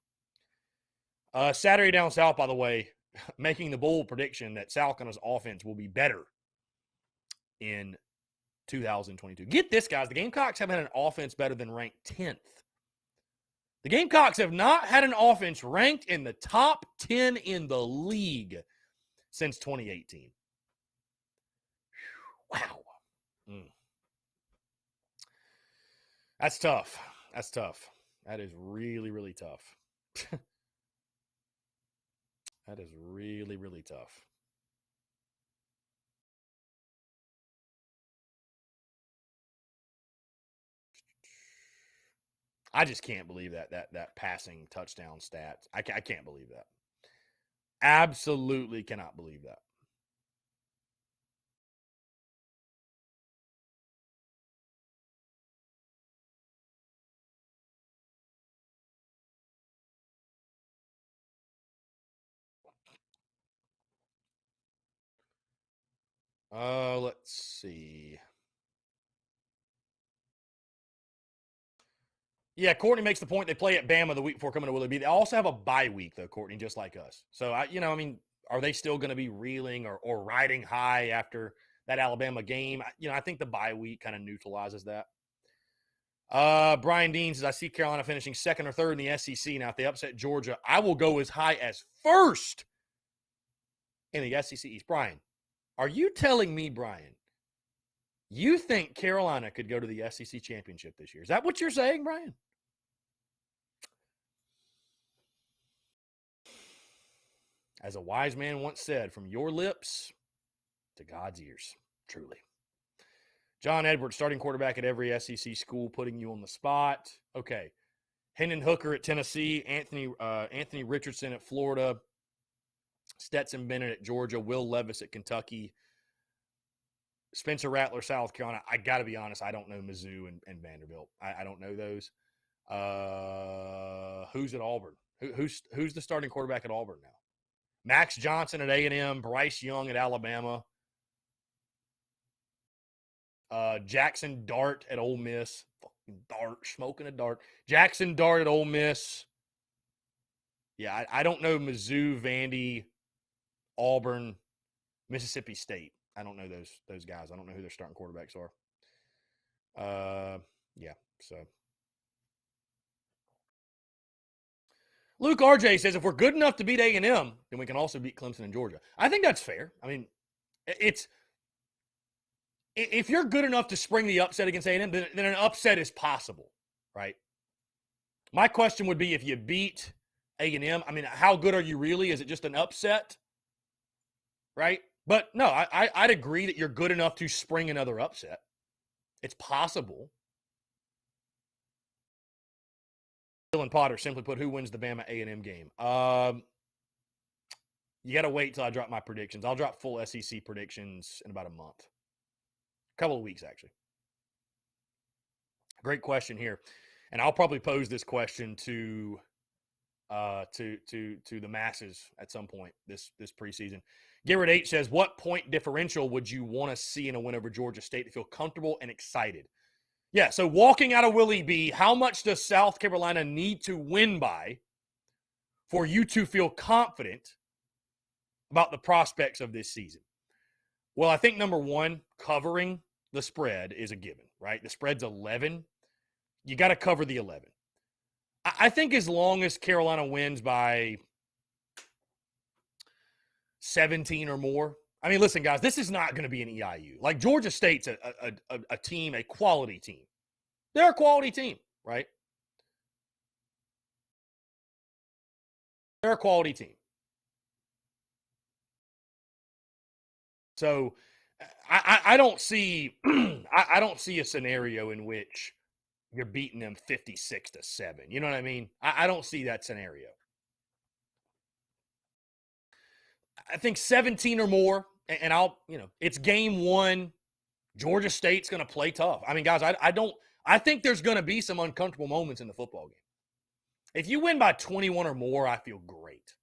Saturday Down South, by the way, making the bold prediction that South Carolina's offense will be better in 2022. Get this, guys. The Gamecocks have had an offense better than ranked 10th. The Gamecocks have not had an offense ranked in the top 10 in the league since 2018. Wow. That's tough. That's tough. That is really, really tough. That is really, really tough. I just can't believe that passing touchdown stat. I can't believe that. Absolutely cannot believe that. Let's see. Yeah, Courtney makes the point they play at Bama the week before coming to Willoughby. They also have a bye week, though, Courtney, just like us. So, are they still going to be reeling or riding high after that Alabama game? I think the bye week kind of neutralizes that. Brian Dean says, I see Carolina finishing 2nd or 3rd in the SEC. Now, if they upset Georgia, I will go as high as 1st in the SEC East. Brian, are you telling me, Brian, you think Carolina could go to the SEC championship this year? Is that what you're saying, Brian? As a wise man once said, from your lips to God's ears, truly. John Edwards, starting quarterback at every SEC school, putting you on the spot. Okay. Hendon Hooker at Tennessee, Anthony Richardson at Florida, Stetson Bennett at Georgia, Will Levis at Kentucky, Spencer Rattler, South Carolina. I got to be honest, I don't know Mizzou and Vanderbilt. I don't know those. Who's at Auburn? Who's the starting quarterback at Auburn now? Max Johnson at A&M, Bryce Young at Alabama, Jackson Dart at Ole Miss. Fucking Dart, smoking a dart. Jackson Dart at Ole Miss. Yeah, I don't know Mizzou, Vandy, Auburn, Mississippi State. I don't know those guys. I don't know who their starting quarterbacks are. Yeah, so. Luke RJ says, if we're good enough to beat A&M, then we can also beat Clemson and Georgia. I think that's fair. I mean, if you're good enough to spring the upset against A&M, then an upset is possible, right? My question would be, if you beat A&M, I mean, how good are you really? Is it just an upset, right? But no, I'd agree that you're good enough to spring another upset. It's possible. Dylan Potter simply put, who wins the Bama A&M game? You got to wait till I drop my predictions. I'll drop full SEC predictions in about a month. A couple of weeks, actually. Great question here. And I'll probably pose this question to the masses at some point this preseason. Garrett H says, what point differential would you want to see in a win over Georgia State to feel comfortable and excited? Yeah, so walking out of Willie B, how much does South Carolina need to win by for you to feel confident about the prospects of this season? Well, I think number one, covering the spread is a given, right? The spread's 11. You got to cover the 11. I think as long as Carolina wins by 17 or more. I mean, listen, guys, this is not going to be an EIU. Like, Georgia State's a team, a quality team. They're a quality team, right? They're a quality team. So I don't see I don't see a scenario in which you're beating them 56-7. You know what I mean? I don't see that scenario. I think 17 or more, and it's game one. Georgia State's going to play tough. I mean, guys, I think there's going to be some uncomfortable moments in the football game. If you win by 21 or more, I feel great.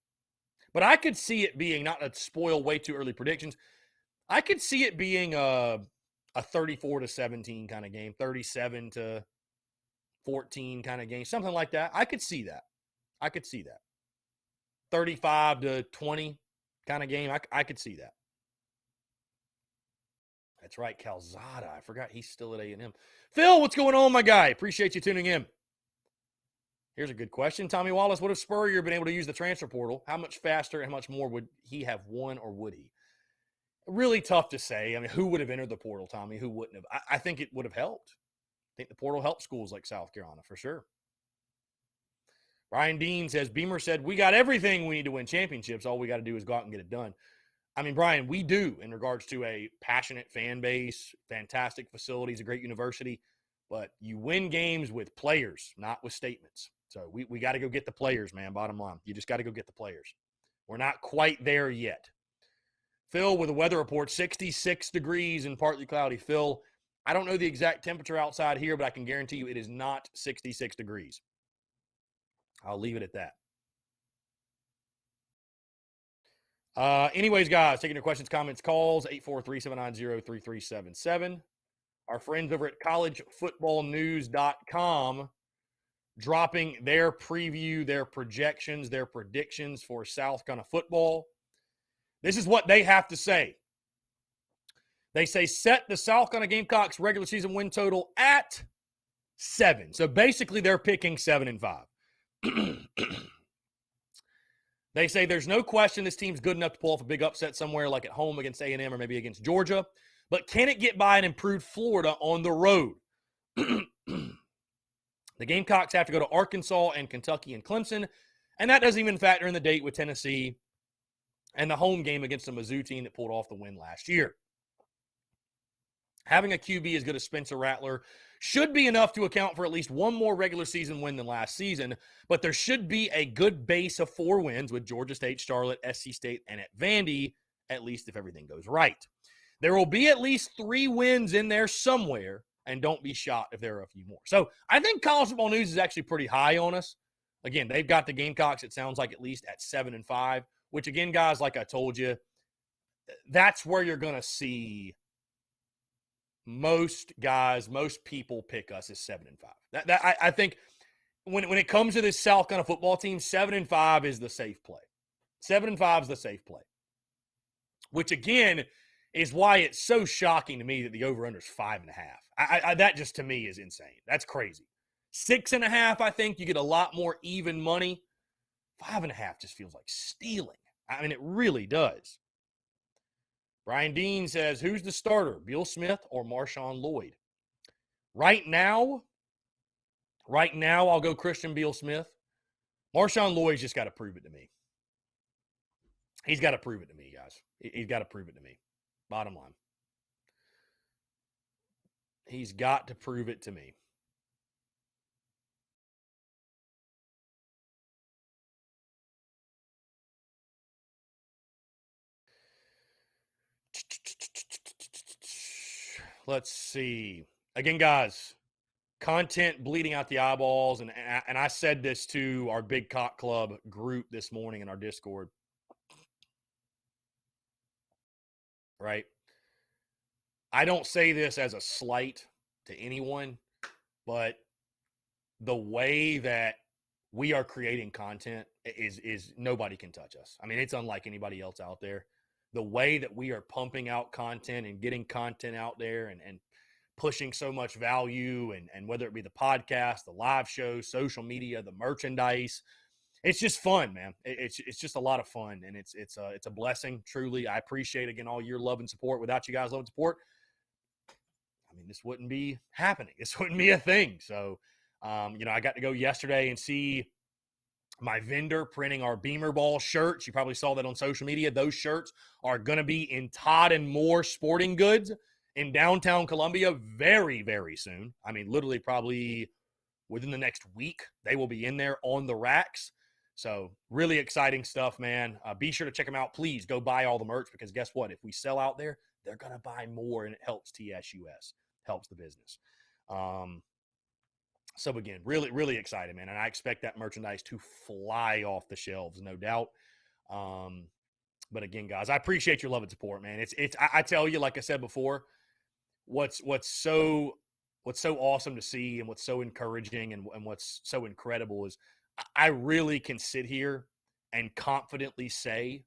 But I could see it being, not to spoil way too early predictions, I could see it being a 34-17 kind of game, 37-14 kind of game, something like that. I could see that. 35-20 kind of game. I could see that. That's right, Calzada. I forgot he's still at A&M. Phil, what's going on, my guy? Appreciate you tuning in. Here's a good question. Tommy Wallace, what if Spurrier been able to use the transfer portal? How much faster and how much more would he have won, or would he? Really tough to say. I mean, who would have entered the portal, Tommy? Who wouldn't have? I think it would have helped. I think the portal helped schools like South Carolina, for sure. Brian Dean says, Beamer said, we got everything we need to win championships. All we got to do is go out and get it done. I mean, Brian, we do, in regards to a passionate fan base, fantastic facilities, a great university. But you win games with players, not with statements. So we got to go get the players, man, bottom line. You just got to go get the players. We're not quite there yet. Phil with a weather report, 66 degrees and partly cloudy. Phil, I don't know the exact temperature outside here, but I can guarantee you it is not 66 degrees. I'll leave it at that. Anyways, guys, taking your questions, comments, calls, 843-790-3377. Our friends over at collegefootballnews.com dropping their preview, their projections, their predictions for South Carolina football. This is what they have to say. They say set the South Carolina Gamecocks regular season win total at 7. So basically they're picking 7-5. They say there's no question this team's good enough to pull off a big upset somewhere like at home against A&M or maybe against Georgia. But can it get by an improved Florida on the road? The Gamecocks have to go to Arkansas and Kentucky and Clemson, and that doesn't even factor in the date with Tennessee and the home game against the Mizzou team that pulled off the win last year. Having a QB as good as Spencer Rattler should be enough to account for at least one more regular season win than last season, but there should be a good base of 4 wins with Georgia State, Charlotte, SC State, and at Vandy, at least if everything goes right. There will be at least 3 wins in there somewhere, and don't be shocked if there are a few more. So I think College Football News is actually pretty high on us. Again, they've got the Gamecocks, it sounds like, at least at 7-5, which, again, guys, like I told you, that's where you're going to see most guys, most people pick us as 7-5. I think when it comes to this South Carolina football team, 7-5 is the safe play. 7-5 is the safe play, which, again, is why it's so shocking to me that the over-under is 5.5. That just, to me, is insane. That's crazy. 6.5, I think you get a lot more even money. 5.5 just feels like stealing. I mean, it really does. Brian Dean says, who's the starter, Beal Smith or Marshawn Lloyd? Right now, I'll go Christian Beal Smith. Marshawn Lloyd's just got to prove it to me. He's got to prove it to me, guys. He's got to prove it to me. Bottom line. He's got to prove it to me. Let's see. Again, guys, content bleeding out the eyeballs. And I said this to our Big Cock Club group this morning in our Discord. Right? I don't say this as a slight to anyone, but the way that we are creating content is nobody can touch us. I mean, it's unlike anybody else out there. The way that we are pumping out content and getting content out there and pushing so much value and whether it be the podcast, the live shows, social media, the merchandise, it's just fun, man. It's just a lot of fun, and it's a blessing, truly. I appreciate, again, all your love and support. Without you guys' love and support, I mean, this wouldn't be happening. This wouldn't be a thing. So, I got to go yesterday and see my vendor printing our Beamer Ball shirts. You probably saw that on social media. Those shirts are going to be in Todd and Moore Sporting Goods in downtown Columbia very, very soon. I mean, literally probably within the next week, they will be in there on the racks. So really exciting stuff, man. Be sure to check them out. Please go buy all the merch, because guess what? If we sell out there, they're going to buy more, and it helps TSUS, helps the business. So, again, really, really excited, man. And I expect that merchandise to fly off the shelves, no doubt. But, again, guys, I appreciate your love and support, man. I tell you, like I said before, what's so awesome to see and what's so encouraging and what's so incredible is I really can sit here and confidently say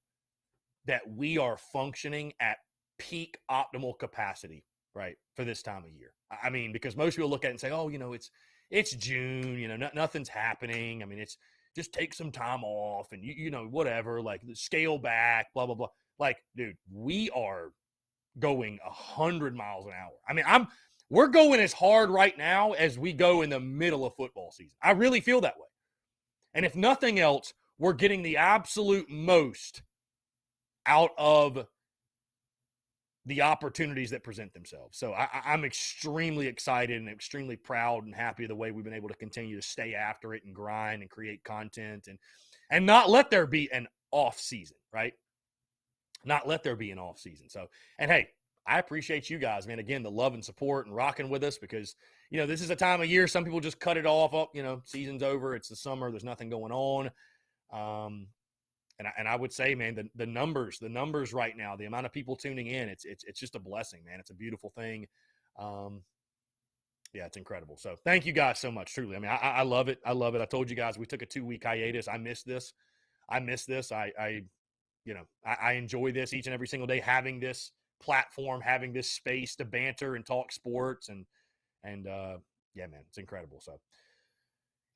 that we are functioning at peak optimal capacity, right, for this time of year. I mean, because most people look at it and say, oh, it's June, nothing's happening. I mean, it's just take some time off and, whatever, like scale back, blah, blah, blah. Like, dude, we are going 100 miles an hour. I mean, we're going as hard right now as we go in the middle of football season. I really feel that way. And if nothing else, we're getting the absolute most out of the opportunities that present themselves. So I'm extremely excited and extremely proud and happy of the way we've been able to continue to stay after it and grind and create content and not let there be an off season, right? Not let there be an off season. So, and hey, I appreciate you guys, man. Again, the love and support and rocking with us, because, this is a time of year. Some people just cut it off. Oh, season's over. It's the summer. There's nothing going on. And I would say, man, the numbers right now, the amount of people tuning in, it's just a blessing, man. It's a beautiful thing. Yeah, it's incredible. So thank you guys so much, truly. I mean, I love it. I love it. I told you guys we took a 2-week hiatus. I miss this. I enjoy this each and every single day, having this platform, having this space to banter and talk sports and yeah, man, it's incredible. So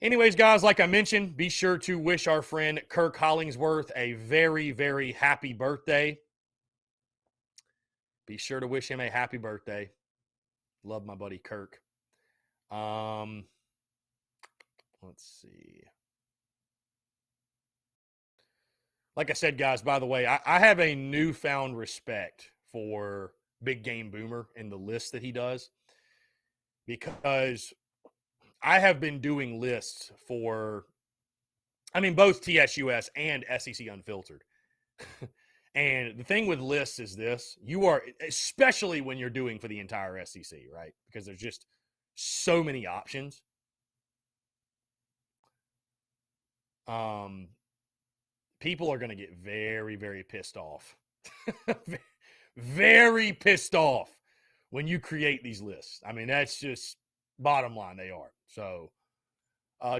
anyways, guys, like I mentioned, be sure to wish our friend Kirk Hollingsworth a very, very happy birthday. Be sure to wish him a happy birthday. Love my buddy Kirk. Let's see. Like I said, guys, by the way, I have a newfound respect for Big Game Boomer and the list that he does. because I have been doing lists for, both TSUS and SEC Unfiltered. And the thing with lists is this: you are, especially when you're doing for the entire SEC, right? Because there's just so many options. People are going to get very, very pissed off. Very pissed off when you create these lists. That's just bottom line. They are. So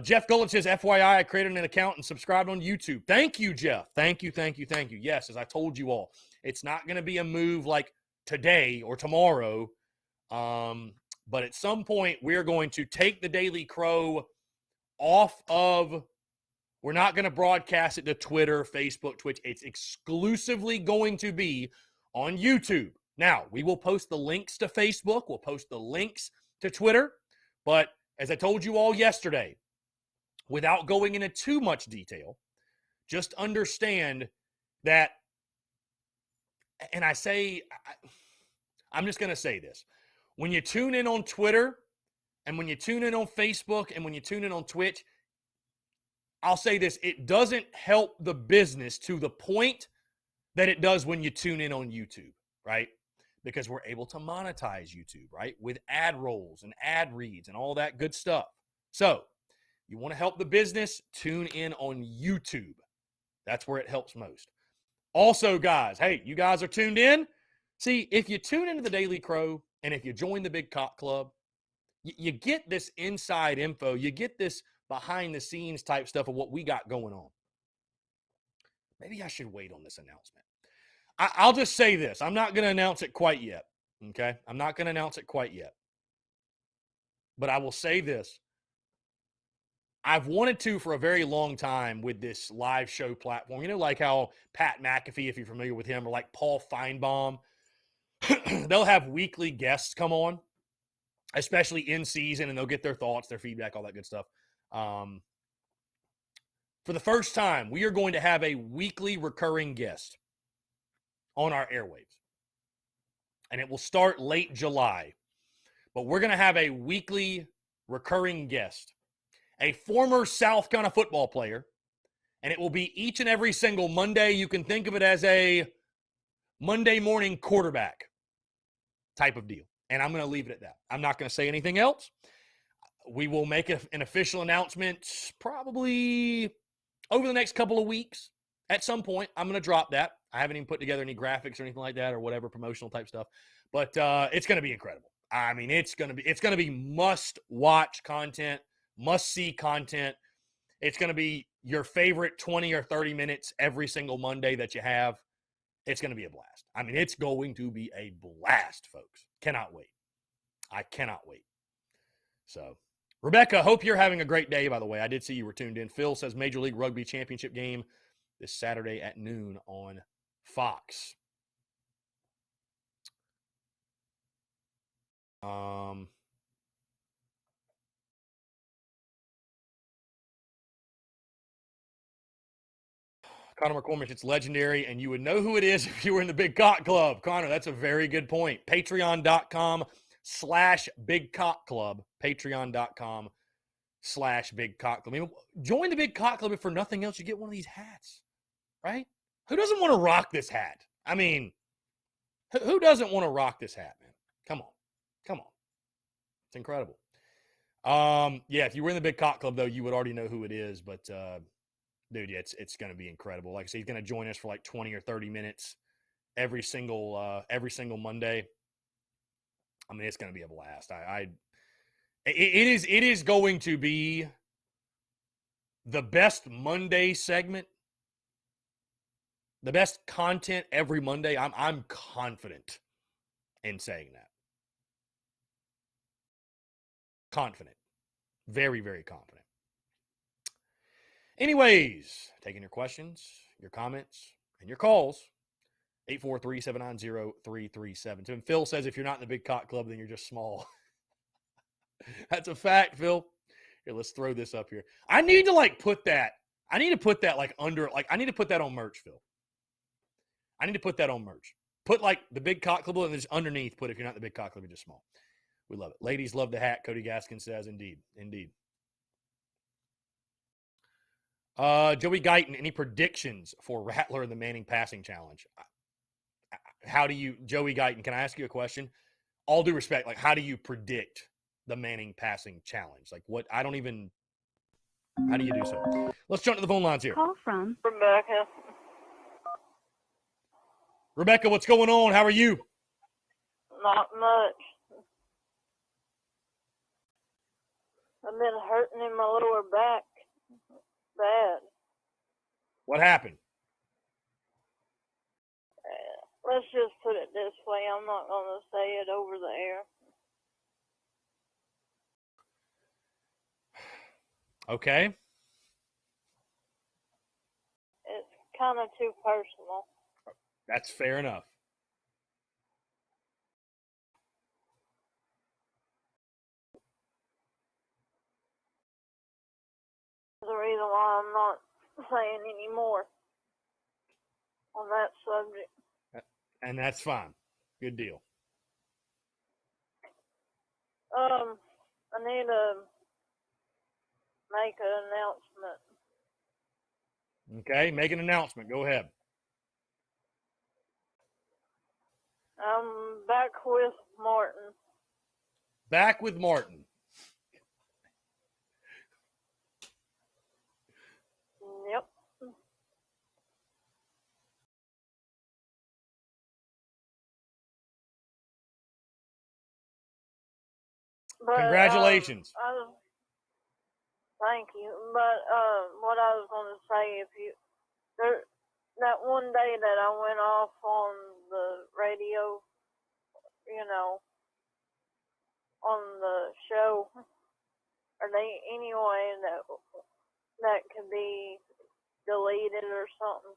Jeff Gullett says, FYI, I created an account and subscribed on YouTube. Thank you, Jeff. Thank you. Yes, as I told you all, it's not going to be a move like today or tomorrow. But at some point, we're going to take the Daily Crow off of, we're not going to broadcast it to Twitter, Facebook, Twitch. It's exclusively going to be on YouTube. Now, we will post the links to Facebook. We'll post the links to Twitter. But as I told you all yesterday, without going into too much detail, just understand that, and I'm just going to say this. When you tune in on Twitter and when you tune in on Facebook and when you tune in on Twitch, I'll say this, it doesn't help the business to the point that it does when you tune in on YouTube, right? Because we're able to monetize YouTube, right? With ad rolls and ad reads and all that good stuff. So you want to help the business, tune in on YouTube. That's where it helps most. Also, guys, hey, you guys are tuned in. See, if you tune into the Daily Crow and if you join the Big Cock Club, you get this inside info. You get this behind the scenes type stuff of what we got going on. Maybe I should wait on this announcement. I'll just say this. I'm not going to announce it quite yet. Okay. I'm not going to announce it quite yet. But I will say this. I've wanted to for a very long time with this live show platform. You know, like how Pat McAfee, if you're familiar with him, or like Paul Feinbaum, they'll have weekly guests come on, especially in season, and they'll get their thoughts, their feedback, all that good stuff. For the first time, we are going to have a weekly recurring guest on our airwaves. And it will start late July. But we're going to have a weekly recurring guest, a former South Carolina football player, and it will be each and every single Monday. You can think of it as a Monday morning quarterback type of deal. And I'm going to leave it at that. I'm not going to say anything else. We will make an official announcement probably over the next couple of weeks. At some point, I'm going to drop that. I haven't even put together any graphics or anything like that or whatever promotional type stuff. But it's going to be incredible. It's going to be must-watch content, must-see content. It's going to be your favorite 20 or 30 minutes every single Monday that you have. It's going to be a blast. It's going to be a blast, folks. Cannot wait. I cannot wait. So, Rebecca, hope you're having a great day, by the way. I did see you were tuned in. Phil says Major League Rugby Championship game this Saturday at noon on Fox. Connor McCormick, it's legendary, and you would know who it is if you were in the Big Cock Club. Connor, that's a very good point. Patreon.com/Big Cock Club. Patreon.com/Big Cock Club. Join the Big Cock Club if for nothing else you get one of these hats, right? Who doesn't want to rock this hat? Who doesn't want to rock this hat, man? Come on. It's incredible. Yeah, if you were in the Big Cock Club, though, you would already know who it is, but dude, yeah, it's going to be incredible. Like I said, he's going to join us for like 20 or 30 minutes every single Monday. It's going to be a blast. It is going to be the best Monday segment, the best content every Monday. I'm confident in saying that. Confident. Very, very confident. Anyways, taking your questions, your comments, and your calls. 843-790-3372. And Phil says if you're not in the Big Cock Club, then you're just small. That's a fact, Phil. Here, let's throw this up here. I need to put that on merch, Phil. I need to put that on merch. Put the Big Cock Club and then just underneath put if you're not in the Big Cock Club, you're just small. We love it. Ladies love the hat, Cody Gaskin says. Indeed. Indeed. Joey Guyton, any predictions for Rattler in the Manning passing challenge? How do you, Joey Guyton, can I ask you a question? All due respect, like, how do you predict the Manning passing challenge? Like, what, how do you do so? Let's jump to the phone lines here. Call from Rebecca. Rebecca, what's going on? How are you? Not much. I've been hurting in my lower back bad. What happened? Let's just put it this way. I'm not going to say it over the air. Okay. It's kind of too personal. That's fair enough. The reason why I'm not saying any more on that subject. And that's fine. Good deal. I need to make an announcement. Okay, make an announcement. Go ahead. I'm back with Martin. Back with Martin. Yep. But, Congratulations. Thank you. But what I was going to say, that one day that I went off on the radio, on the show, are they any way that could be deleted or something?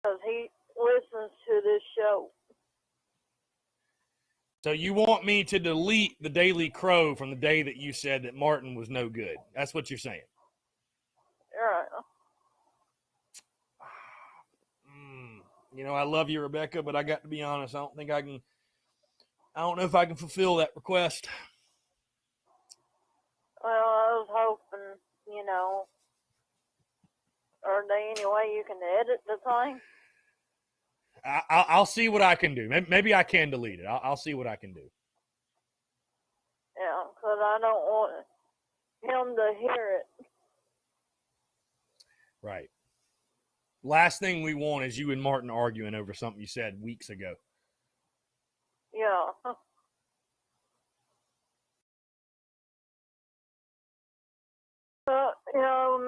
Because he listens to this show. So you want me to delete the Daily Crow from the day that you said that Martin was no good? That's what you're saying. Right. I love you, Rebecca, but I got to be honest. I don't know if I can fulfill that request. Well, I was hoping, are there any way you can edit the thing? I'll see what I can do. Maybe I can delete it. I'll see what I can do. Yeah, because I don't want him to hear it. Right. Last thing we want is you and Martin arguing over something you said weeks ago. Yeah.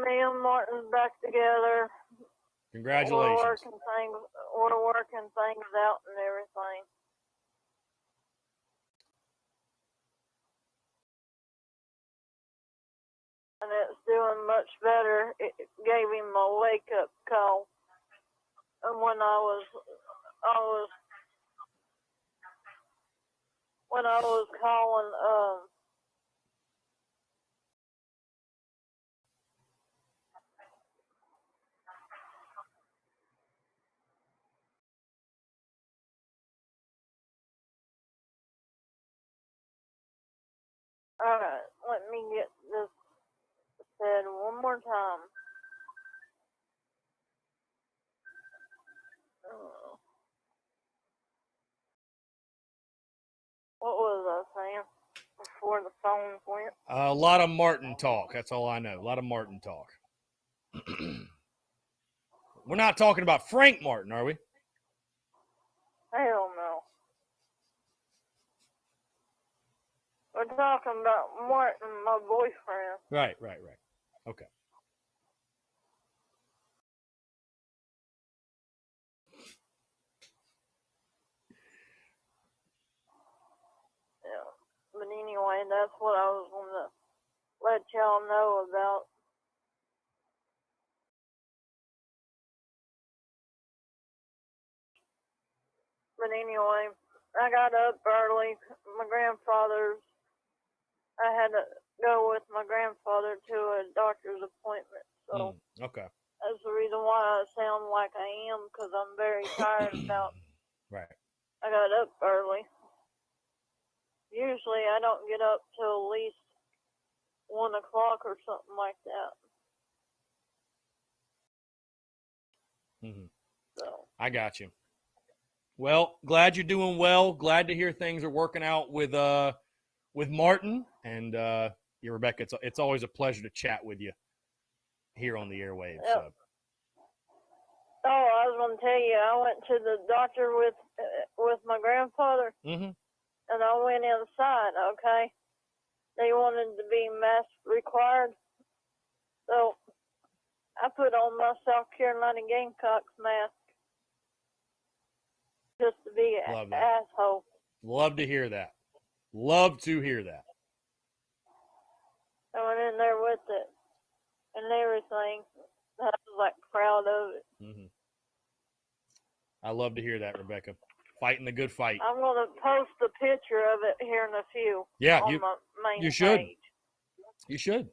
Me and Martin's back together. Congratulations. We're working things out and everything. And it's doing much better. It gave him a wake-up call. And when I was calling, all right, let me get this said one more time. What was I saying before the phone went? A lot of Martin talk. That's all I know. A lot of Martin talk. We're not talking about Frank Martin, are we? Hell no. We're talking about Martin, my boyfriend. Right. Okay. Yeah. But anyway, that's what I was going to let y'all know about. But anyway, I got up early. I had to go with my grandfather to a doctor's appointment. So Okay. that's the reason why I sound like I am, because I'm very tired about. Right. I got up early. usually I don't get up till at least 1 o'clock or something like that. Mm-hmm. So I got you. Well, glad you're doing well. Glad to hear things are working out with Martin and Rebecca. It's always a pleasure to chat with you here on the airwaves. Yep. So. Oh, I was going to tell you, I went to the doctor with my grandfather, Mm-hmm. and I went inside. Okay, they wanted to be mask required, so I put on my South Carolina Gamecocks mask just to be an Love that. asshole. Love to hear that. Love to hear that. I went in there with it and everything. I was like proud of it. Mm-hmm. I love to hear that, Rebecca. Fighting the good fight. I'm going to post a picture of it here in a few. Yeah, on my main you should. page. You should.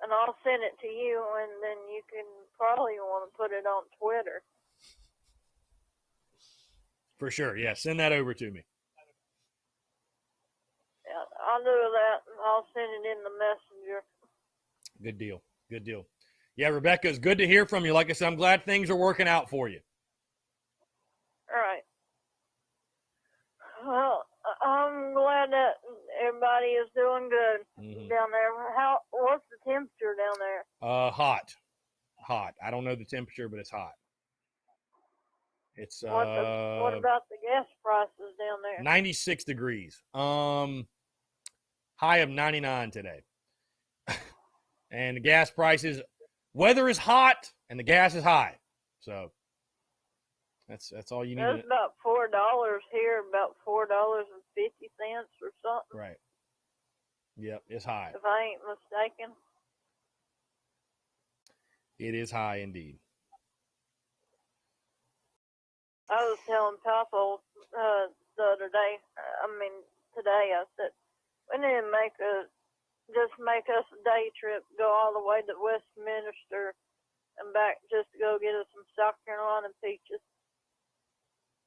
And I'll send it to you, and then you can probably want to put it on Twitter. For sure. Yeah, send that over to me. Yeah, I'll do that. I'll send it in the messenger. Good deal. Good deal. Yeah, Rebecca, it's good to hear from you. Like I said, I'm glad things are working out for you. All right. Well, I'm glad that everybody is doing good down there. What's the temperature down there? Hot. I don't know the temperature, but it's hot. It's What about the gas prices down there? 96 degrees. High of 99 today. And the gas prices, weather is hot and the gas is high. So that's all you need. It's about $4 here, about $4.50 or something. Right. Yep, it's high. If I ain't mistaken. It is high indeed. I was telling Papa the other day, today, I said, we need to just make us a day trip, go all the way to Westminster and back just to go get us some South Carolina peaches.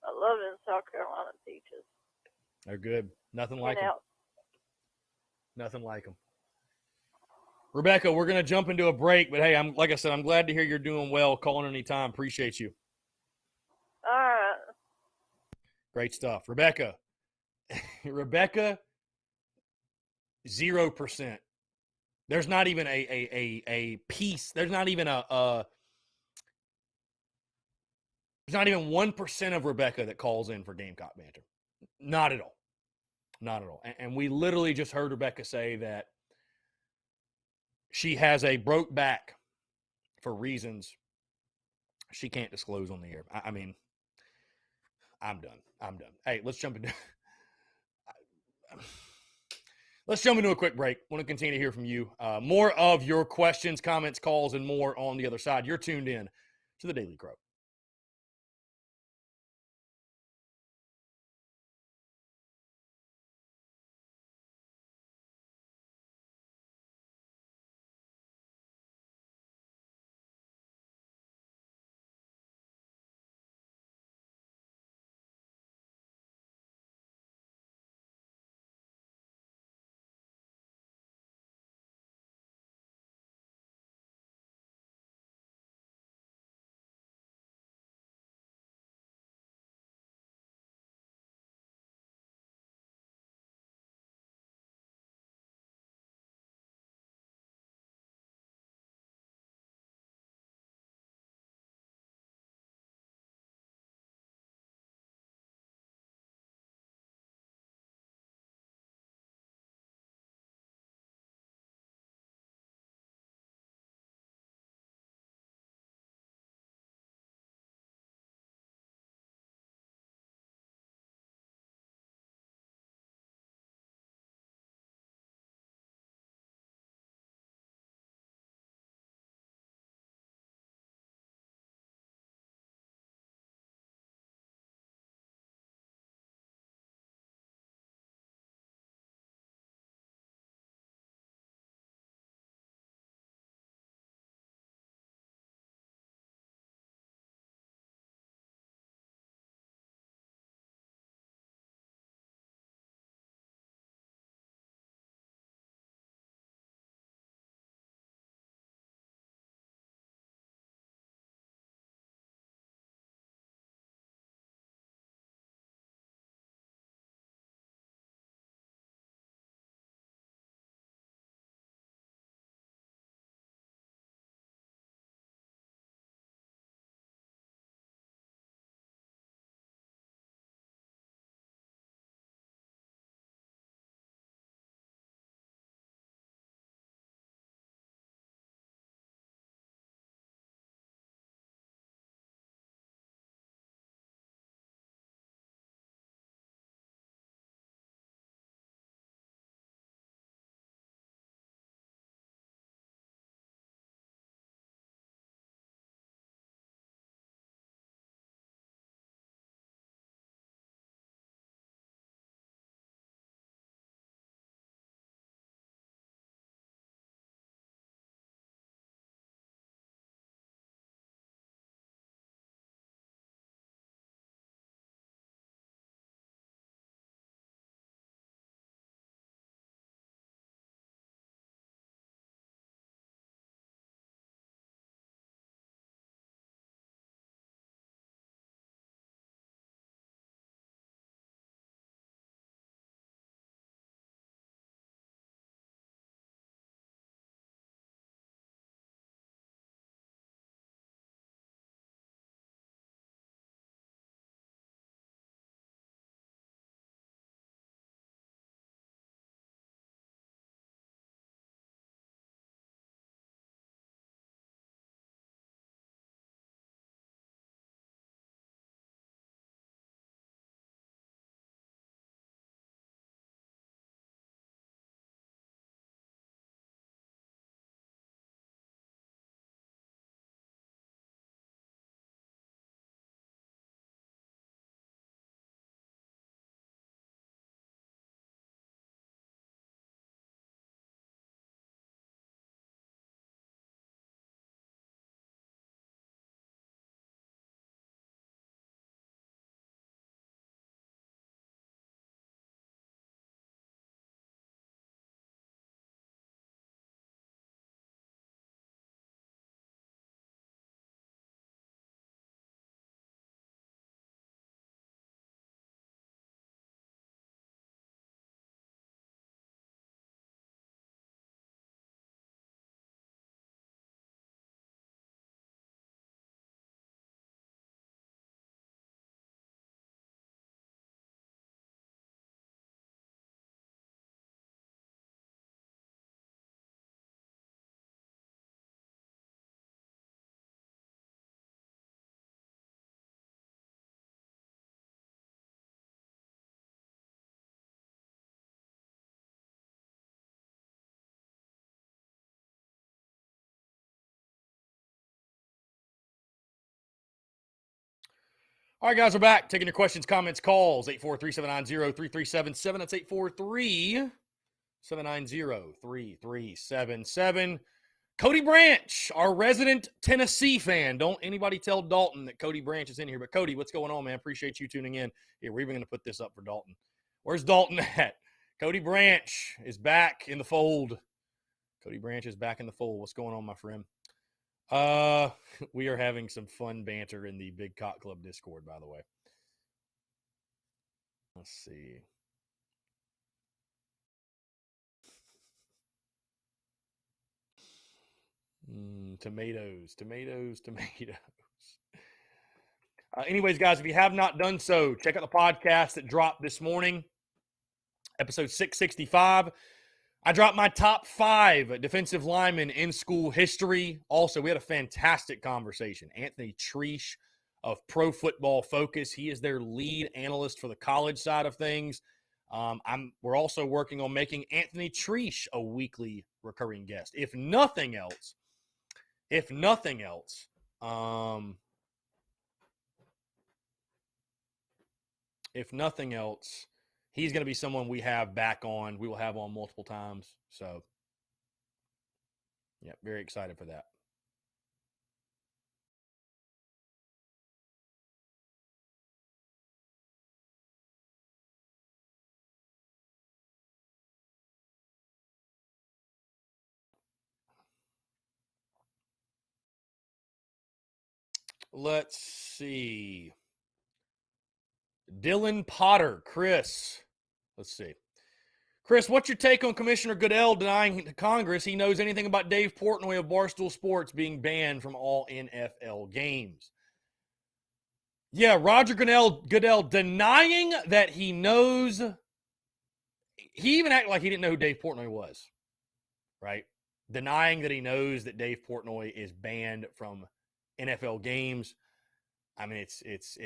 I love them South Carolina peaches. They're good. Nothing like them. Nothing like them. Rebecca, we're going to jump into a break, but hey, like I said, I'm glad to hear you're doing well. Calling anytime. Appreciate you. All right. Great stuff. Rebecca, 0%. There's not even a piece. There's not even there's not even 1% of Rebecca that calls in for Gamecock banter. Not at all. Not at all. And we literally just heard Rebecca say that she has a broke back for reasons she can't disclose on the air. I mean, I'm done. Hey, let's jump into a quick break. I want to continue to hear from you. More of your questions, comments, calls, and more on the other side. You're tuned in to the Daily Crow. All right, guys, we're back. Taking your questions, comments, calls. 843-790-3377. That's 843-790-3377. Cody Branch, our resident Tennessee fan. Don't anybody tell Dalton that Cody Branch is in here. But, Cody, what's going on, man? Appreciate you tuning in. Here, we're even going to put this up for Dalton. Where's Dalton at? Cody Branch is back in the fold. Cody Branch is back in the fold. What's going on, my friend? We are having some fun banter in the Big Cock Club Discord, by the way. Let's see. Tomatoes. Anyways, guys, if you have not done so, check out the podcast that dropped this morning, episode 665. I dropped my top 5 defensive linemen in school history. Also, we had a fantastic conversation. Anthony Treesh of Pro Football Focus. He is their lead analyst for the college side of things. We're also working on making Anthony Treesh a weekly recurring guest. If nothing else, he's going to be someone we have back on. We will have on multiple times. So, yeah, very excited for that. Let's see. Dylan Potter, Chris. Let's see. Chris, what's your take on Commissioner Goodell denying to Congress he knows anything about Dave Portnoy of Barstool Sports being banned from all NFL games? Yeah, Roger Goodell denying that he knows. He even acted like he didn't know who Dave Portnoy was, right? Denying that he knows that Dave Portnoy is banned from NFL games. I mean, it's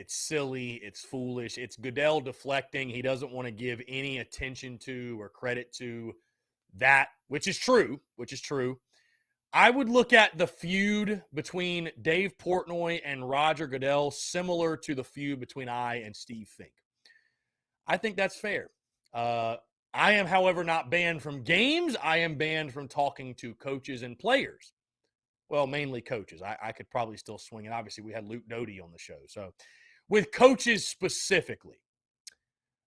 silly. It's foolish. It's Goodell deflecting. He doesn't want to give any attention to or credit to that, which is true. I would look at the feud between Dave Portnoy and Roger Goodell similar to the feud between I and Steve Fink. I think that's fair. I am, however, not banned from games. I am banned from talking to coaches and players. Well, mainly coaches. I could probably still swing it. Obviously, we had Luke Doty on the show. So, with coaches specifically.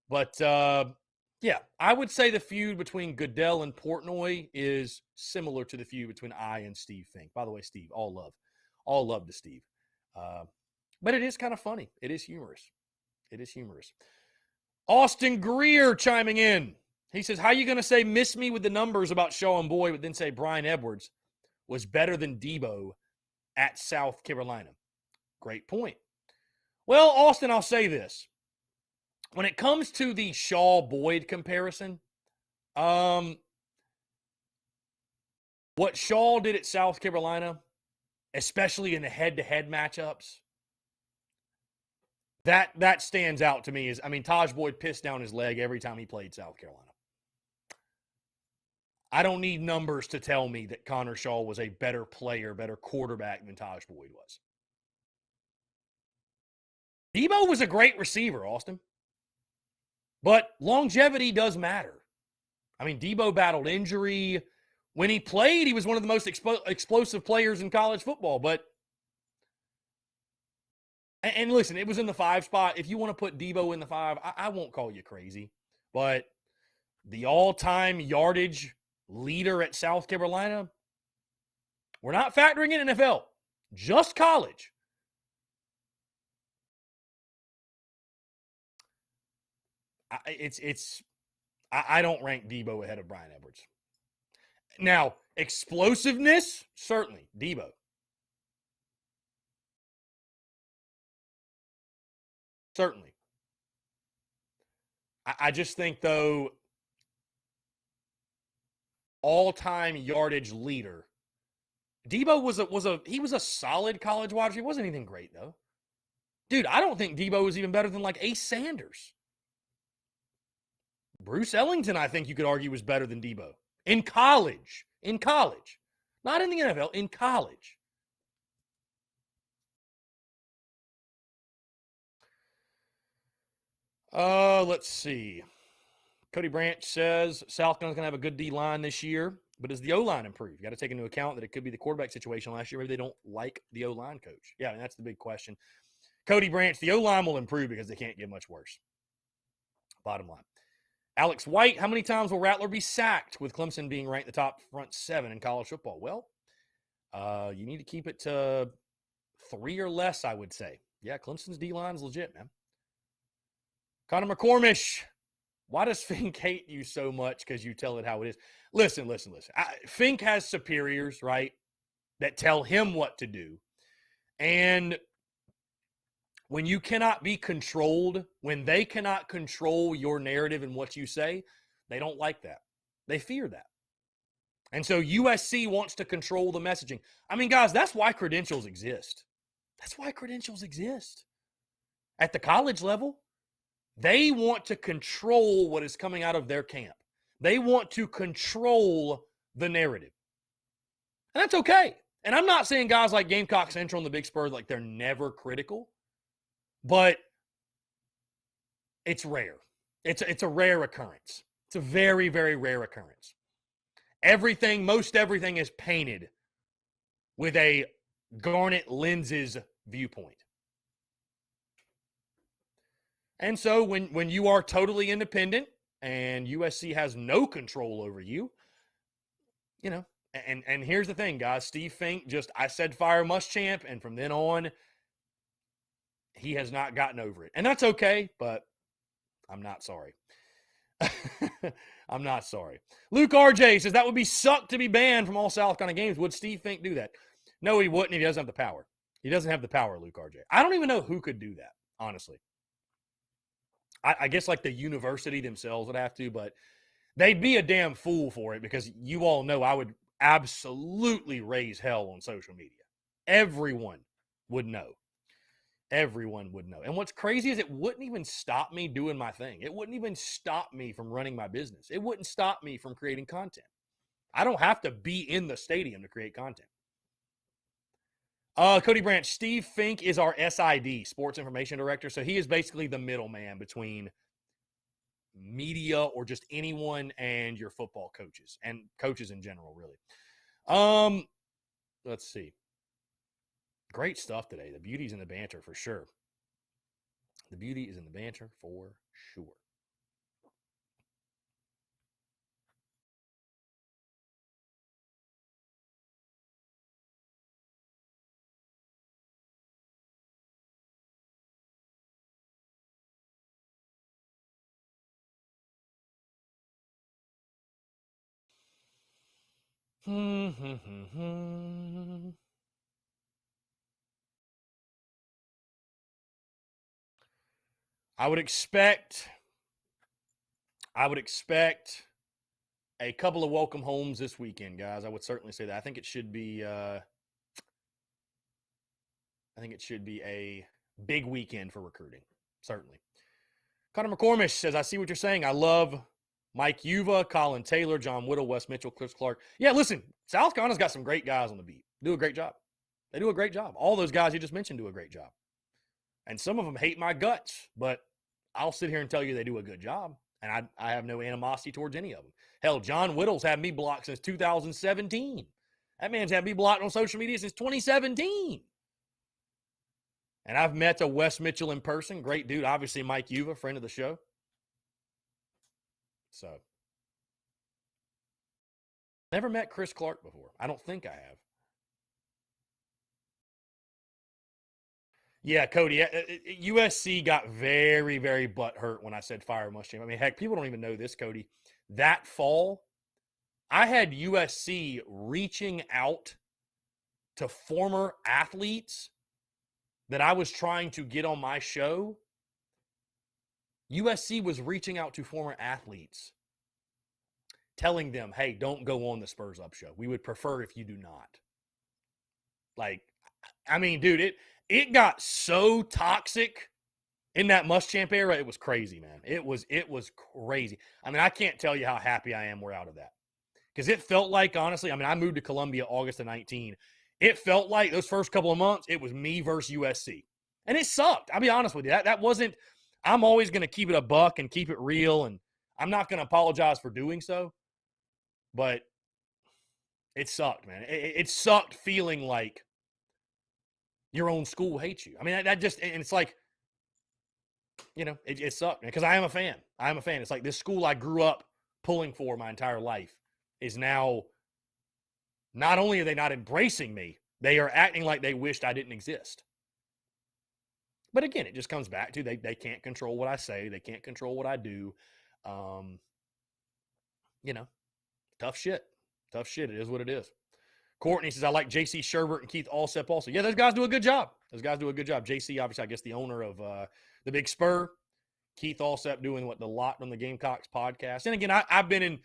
But, yeah, I would say the feud between Goodell and Portnoy is similar to the feud between I and Steve Fink. By the way, Steve, all love to Steve. But it is kind of funny. It is humorous. Austin Greer chiming in. He says, how you going to say miss me with the numbers about Shaw and Boyd, but then say Brian Edwards was better than Debo at South Carolina? Great point. Well, Austin, I'll say this. When it comes to the Shaw-Boyd comparison, what Shaw did at South Carolina, especially in the head-to-head matchups, that stands out to me. Taj Boyd pissed down his leg every time he played South Carolina. I don't need numbers to tell me that Connor Shaw was a better player, better quarterback than Taj Boyd was. Debo was a great receiver, Austin. But longevity does matter. Debo battled injury. When he played, he was one of the most explosive players in college football. But, and listen, it was in the 5 spot. If you want to put Debo in the 5, I won't call you crazy. But the all-time yardage leader at South Carolina, we're not factoring in NFL, just college. I don't rank Debo ahead of Brian Edwards. Now, explosiveness, certainly, Debo. Certainly. I just think, though, all-time yardage leader, Debo was a solid college wide receiver. He wasn't anything great, though. Dude, I don't think Debo was even better than, Ace Sanders. Bruce Ellington, I think you could argue, was better than Debo. In college. Not in the NFL, in college. Let's see. Cody Branch says South Carolina's going to have a good D-line this year, but does the O-line improve? You got to take into account that it could be the quarterback situation last year. Maybe they don't like the O-line coach. Yeah, I mean, that's the big question. Cody Branch, the O-line will improve because they can't get much worse. Bottom line. Alex White, how many times will Rattler be sacked with Clemson being ranked the top front 7 in college football? Well, you need to keep it to 3 or less, I would say. Yeah, Clemson's D-line is legit, man. Connor McCormish, why does Fink hate you so much? Because you tell it how it is. Listen. Fink has superiors, right, that tell him what to do. And when you cannot be controlled, when they cannot control your narrative and what you say, they don't like that. They fear that. And so USC wants to control the messaging. I mean, guys, that's why credentials exist. That's why credentials exist. At the college level, they want to control what is coming out of their camp. They want to control the narrative. And that's okay. And I'm not saying guys like Gamecock Central and the Big Spur, like they're never critical, but it's rare. It's a rare occurrence. It's a very, very rare occurrence. Most everything is painted with a Garnet Lenses viewpoint. And so when you are totally independent and USC has no control over you, you know, and here's the thing, guys. Steve Fink I said fire Muschamp, and from then on, he has not gotten over it. And that's okay, but I'm not sorry. I'm not sorry. Luke RJ says that would be suck to be banned from all South Carolina games. Would Steve Fink do that? No, he wouldn't if he doesn't have the power. He doesn't have the power, Luke RJ. I don't even know who could do that, honestly. I guess like the university themselves would have to, but they'd be a damn fool for it because you all know I would absolutely raise hell on social media. Everyone would know. Everyone would know. And what's crazy is it wouldn't even stop me doing my thing. It wouldn't even stop me from running my business. It wouldn't stop me from creating content. I don't have to be in the stadium to create content. Cody Branch, Steve Fink is our SID, Sports Information Director. So he is basically the middleman between media or just anyone and your football coaches and coaches in general, really. Let's see. Great stuff today. The beauty's in the banter for sure. The beauty is in the banter for sure. I would expect a couple of welcome homes this weekend, guys. I would certainly say that. I think it should be a big weekend for recruiting, certainly. Connor McCormish says, I see what you're saying. I love Mike Yuva, Colin Taylor, John Whittle, Wes Mitchell, Chris Clark. Yeah, listen, South Carolina's got some great guys on the beat. Do a great job. They do a great job. All those guys you just mentioned do a great job. And some of them hate my guts, but I'll sit here and tell you they do a good job. And I have no animosity towards any of them. Hell, John Whittle's had me blocked since 2017. That man's had me blocked on social media since 2017. And I've met a Wes Mitchell in person. Great dude. Obviously, Mike Yuva, friend of the show. So, never met Chris Clark before. I don't think I have. Yeah, Cody, USC got very, very butthurt when I said fire Muschamp. I mean, heck, people don't even know this, Cody. That fall, I had USC reaching out to former athletes that I was trying to get on my show. USC was reaching out to former athletes, telling them, hey, don't go on the Spurs Up show. We would prefer if you do not. Like, I mean, dude, it got so toxic in that Muschamp era. It was crazy, man. It was crazy. I mean, I can't tell you how happy I am we're out of that. Because it felt like, honestly, I mean, I moved to Columbia August of 19. It felt like those first couple of months, it was me versus USC. And it sucked. I'll be honest with you. That wasn't I'm always going to keep it a buck and keep it real, and I'm not going to apologize for doing so. But it sucked, man. It sucked feeling like your own school hates you. I mean, that just, and it's like, you know, it sucked, man, because I am a fan. I am a fan. It's like this school I grew up pulling for my entire life is now, not only are they not embracing me, they are acting like they wished I didn't exist. But again, it just comes back to they can't control what I say. They can't control what I do. You know, tough shit. Tough shit. It is what it is. Courtney says, I like JC Sherbert and Keith Allsep also. Yeah, those guys do a good job. JC, obviously, I guess the owner of the Big Spur. Keith Allsep doing what, the Locked on the Gamecocks podcast. And again, I've been in,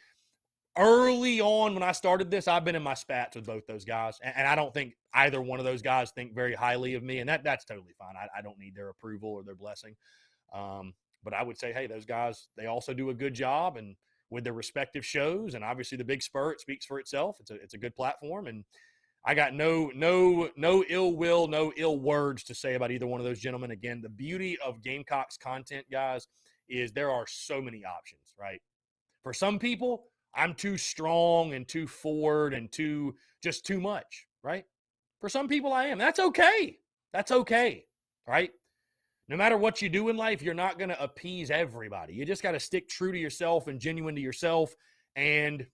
early on when I started this, I've been in my spats with both those guys. And I don't think either one of those guys think very highly of me. And that's totally fine. I don't need their approval or their blessing. But I would say, hey, those guys, they also do a good job and with their respective shows. And obviously the Big Spur, it speaks for itself. It's a good platform. And I got no ill will, no ill words to say about either one of those gentlemen. Again, the beauty of Gamecocks content, guys, is there are so many options, right? For some people, I'm too strong and too forward and too much, right? For some people, I am. That's okay. That's okay, right? No matter what you do in life, you're not going to appease everybody. You just got to stick true to yourself and genuine to yourself and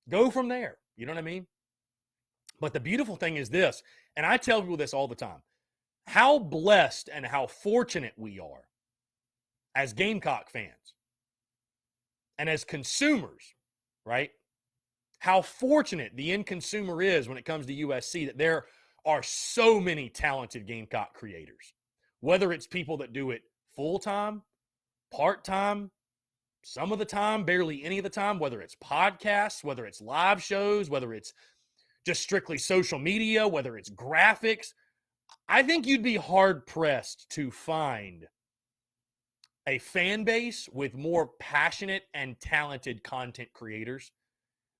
go from there. You know what I mean? But the beautiful thing is this, and I tell people this all the time, how blessed and how fortunate we are as Gamecock fans and as consumers, right? How fortunate the end consumer is when it comes to USC, that there are so many talented Gamecock creators, whether it's people that do it full-time, part-time, some of the time, barely any of the time, whether it's podcasts, whether it's live shows, whether it's just strictly social media, whether it's graphics. I think you'd be hard-pressed to find a fan base with more passionate and talented content creators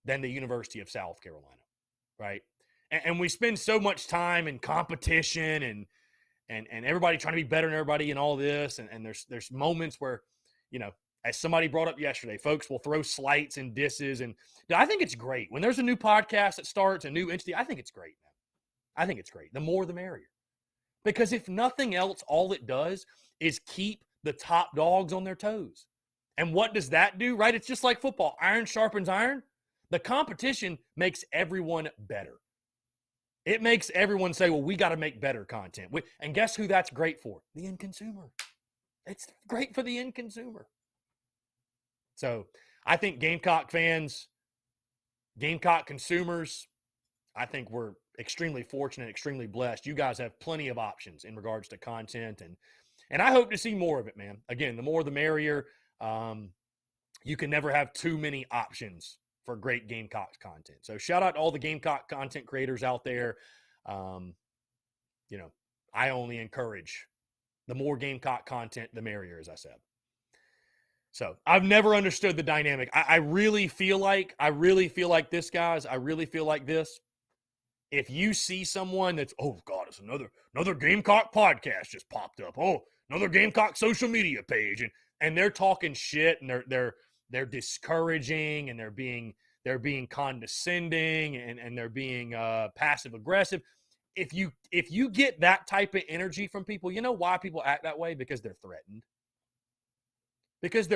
than the University of South Carolina, right? And we spend so much time in competition and everybody trying to be better than everybody and all this. And there's moments where, you know, as somebody brought up yesterday, folks will throw slights and disses. And I think it's great. When there's a new podcast that starts, a new entity, I think it's great, man. I think it's great. The more, the merrier. Because if nothing else, all it does is keep the top dogs on their toes. And what does that do, right? It's just like football. Iron sharpens iron. The competition makes everyone better. It makes everyone say, well, we got to make better content. And guess who that's great for? The end consumer. It's great for the end consumer. So I think Gamecock fans, Gamecock consumers, I think we're extremely fortunate, extremely blessed. You guys have plenty of options in regards to content, and I hope to see more of it, man. Again, the more the merrier. You can never have too many options for great Gamecocks content. So shout out to all the Gamecock content creators out there. You know, I only encourage the more Gamecock content, the merrier, as I said. So I've never understood the dynamic. I really feel like this, guys. I really feel like this. If you see someone that's, oh God, it's another Gamecock podcast just popped up. Oh, another Gamecock social media page, and they're talking shit and they're discouraging and they're being condescending and they're being passive aggressive. If you get that type of energy from people, you know why people act that way? Because they're threatened. Because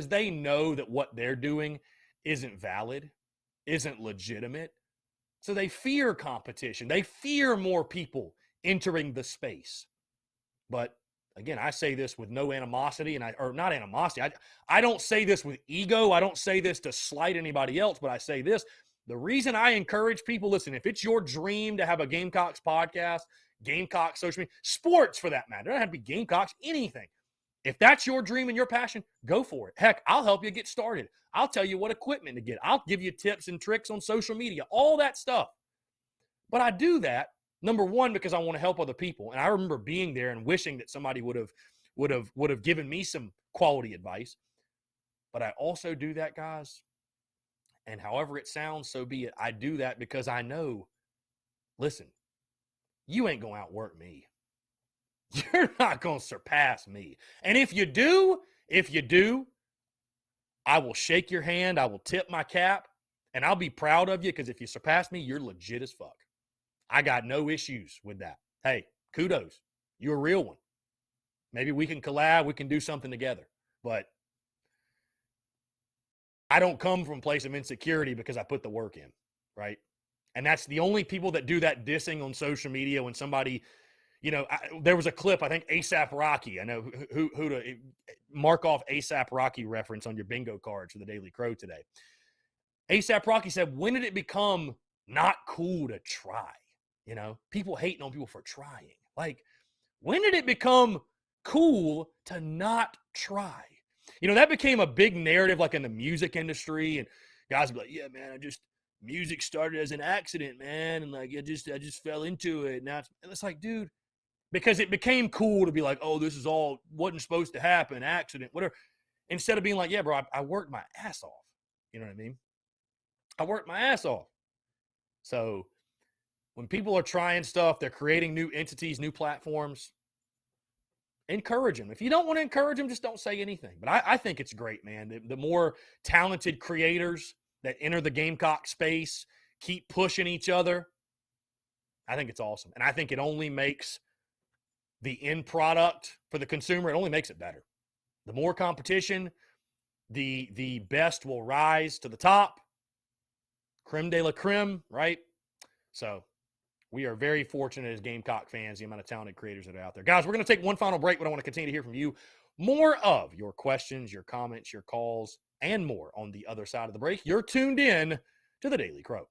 they know that what they're doing isn't valid, isn't legitimate. So they fear competition. They fear more people entering the space. But again, I say this with no animosity, or not animosity. I don't say this with ego. I don't say this to slight anybody else, but I say this. The reason I encourage people, listen, if it's your dream to have a Gamecocks podcast, Gamecocks social media, sports for that matter, it doesn't have to be Gamecocks, anything. If that's your dream and your passion, go for it. Heck, I'll help you get started. I'll tell you what equipment to get. I'll give you tips and tricks on social media, all that stuff. But I do that, number one, because I want to help other people. And I remember being there and wishing that somebody would have given me some quality advice. But I also do that, guys. And however it sounds, so be it. I do that because I know, listen, you ain't going to outwork me. You're not going to surpass me. And if you do, I will shake your hand. I will tip my cap, and I'll be proud of you because if you surpass me, you're legit as fuck. I got no issues with that. Hey, kudos. You're a real one. Maybe we can collab. We can do something together. But I don't come from a place of insecurity because I put the work in, right? And that's the only people that do that dissing on social media when somebody, there was a clip, I think ASAP Rocky. I know who to mark off ASAP Rocky reference on your bingo cards for the Daily Crow today. ASAP Rocky said, when did it become not cool to try? People hating on people for trying. Like, when did it become cool to not try? That became a big narrative like in the music industry, and guys would be like, yeah, man, music started as an accident, man, and like I just fell into it. Now it's like, dude, because it became cool to be like, oh, this is all wasn't supposed to happen, accident, whatever. Instead of being like, yeah, bro, I worked my ass off. You know what I mean? I worked my ass off. So when people are trying stuff, they're creating new entities, new platforms, encourage them. If you don't want to encourage them, just don't say anything. But I think it's great, man. The more talented creators that enter the Gamecock space, keep pushing each other, I think it's awesome. And I think it only makes the end product for the consumer, it only makes it better. The more competition, the best will rise to the top. Creme de la creme, right? So we are very fortunate as Gamecock fans, the amount of talented creators that are out there. Guys, we're going to take one final break, but I want to continue to hear from you. More of your questions, your comments, your calls, and more on the other side of the break. You're tuned in to the Daily Crow.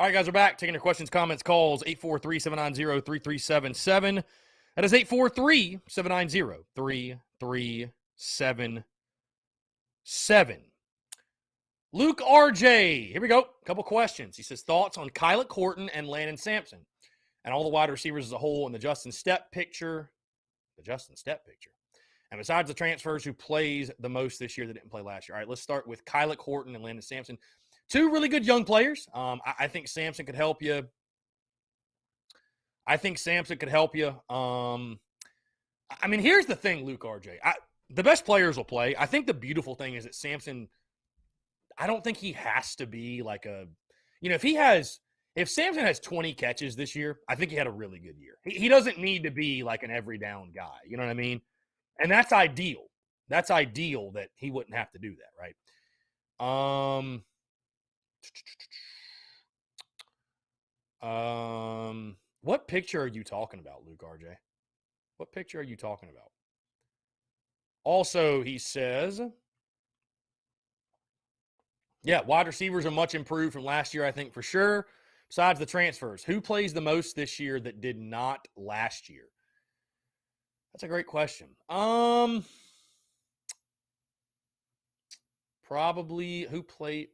All right, guys, we're back. Taking your questions, comments, calls, 843-790-3377. That is 843-790-3377. Luke RJ, here we go. A couple questions. He says, thoughts on Kyler Horton and Landon Sampson and all the wide receivers as a whole in the Justin Stepp picture. The Justin Stepp picture. And besides the transfers, who plays the most this year that didn't play last year? All right, let's start with Kyler Horton and Landon Sampson. Two really good young players. I think Sampson could help you. I mean, here's the thing, Luke RJ. The best players will play. I think the beautiful thing is that Sampson, I don't think he has to be like a, if Sampson has 20 catches this year, I think he had a really good year. He doesn't need to be like an every down guy. You know what I mean? And that's ideal. That's ideal that he wouldn't have to do that, right? What picture are you talking about, Luke RJ? What picture are you talking about? Also, he says, yeah, wide receivers are much improved from last year, I think, for sure. Besides the transfers, who plays the most this year that did not last year? That's a great question. Probably who played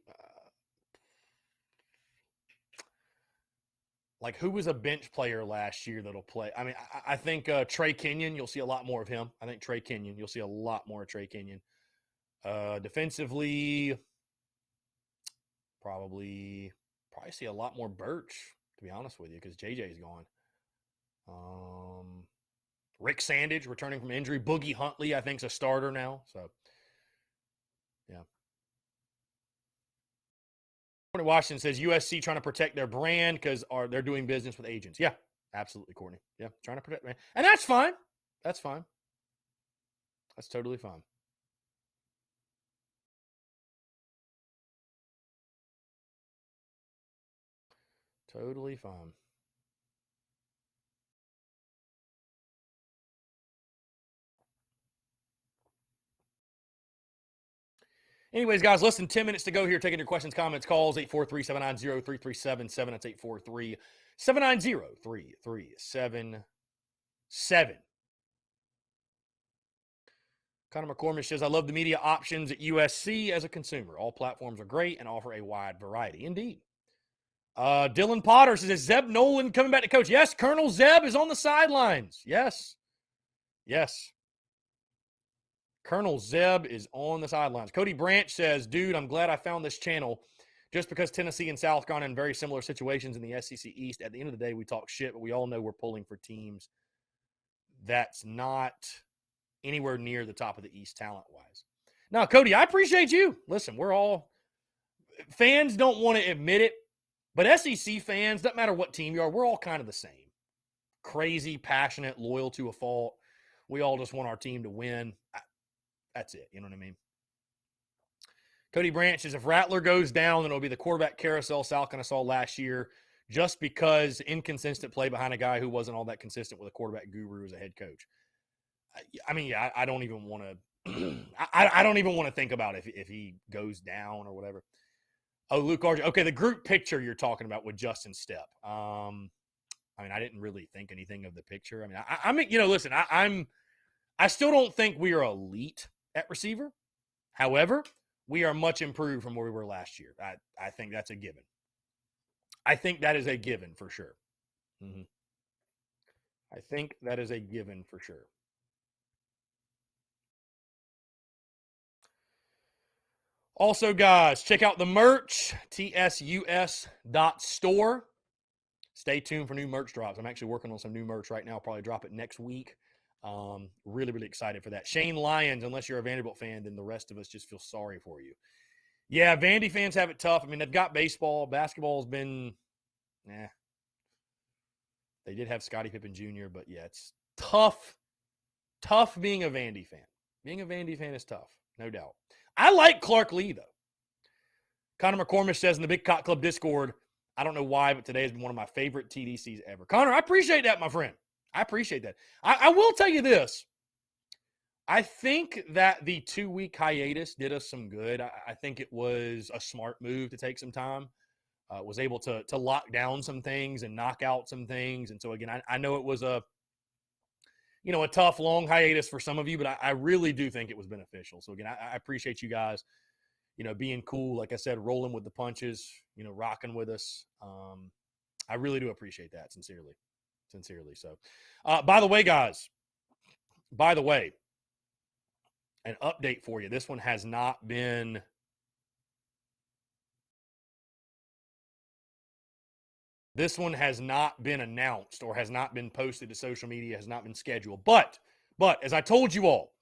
who was a bench player last year that'll play? I mean, I think Trey Kenyon, you'll see a lot more of him. I think Trey Kenyon, you'll see a lot more of Trey Kenyon. Defensively, probably see a lot more Birch, to be honest with you, because JJ's gone. Rick Sandage returning from injury. Boogie Huntley, I think, is a starter now. So, yeah. Courtney Washington says USC trying to protect their brand because they're doing business with agents. Yeah, absolutely, Courtney. Yeah, trying to protect brand. And that's fine. That's fine. That's totally fine. Totally fine. Anyways, guys, less than 10 minutes to go here. Taking your questions, comments, calls, 843-790-3377. That's 843-790-3377. Connor McCormick says, I love the media options at USC as a consumer. All platforms are great and offer a wide variety. Indeed. Dylan Potter says, is Zeb Nolan coming back to coach? Yes, Colonel Zeb is on the sidelines. Yes. Colonel Zeb is on the sidelines. Cody Branch says, dude, I'm glad I found this channel just because Tennessee and South Carolina in very similar situations in the SEC East. At the end of the day, we talk shit, but we all know we're pulling for teams that's not anywhere near the top of the East talent-wise. Now, Cody, I appreciate you. Listen, we're all – fans don't want to admit it, but SEC fans, doesn't matter what team you are, we're all kind of the same. Crazy, passionate, loyal to a fault. We all just want our team to win. That's it. You know what I mean? Cody Branch says, if Rattler goes down, then it'll be the quarterback carousel South Carolina saw last year just because inconsistent play behind a guy who wasn't all that consistent with a quarterback guru as a head coach. I mean, yeah, I don't even want to I don't even want to think about if he goes down or whatever. Oh, Luke RJ. Okay, the group picture you're talking about with Justin Stepp. I mean, I didn't really think anything of the picture. I mean, I mean, listen, I still don't think we are elite at receiver. However, we are much improved from where we were last year. I think that's a given. I think that is a given for sure. Mm-hmm. I think that is a given for sure. Also, guys, check out the merch, tsus.store. Stay tuned for new merch drops. I'm actually working on some new merch right now. I'll probably drop it next week. Really, really excited for that. Shane Lyons, unless you're a Vanderbilt fan, then the rest of us just feel sorry for you. Yeah, Vandy fans have it tough. I mean, they've got baseball. Basketball has been, They did have Scottie Pippen Jr., but yeah, it's tough. Tough being a Vandy fan. Being a Vandy fan is tough, no doubt. I like Clark Lee, though. Connor McCormick says in the Big Cock Club Discord, I don't know why, but today has been one of my favorite TDCs ever. Connor, I appreciate that, my friend. I appreciate that. I will tell you this. I think that the 2-week hiatus did us some good. I think it was a smart move to take some time. was able to lock down some things and knock out some things. And so, again, I know it was a tough, long hiatus for some of you, but I really do think it was beneficial. So, again, I appreciate you guys, being cool. Like I said, rolling with the punches, rocking with us. I really do appreciate that, sincerely. So, by the way, guys, an update for you. This one has not been announced or has not been posted to social media, has not been scheduled. But as I told you all,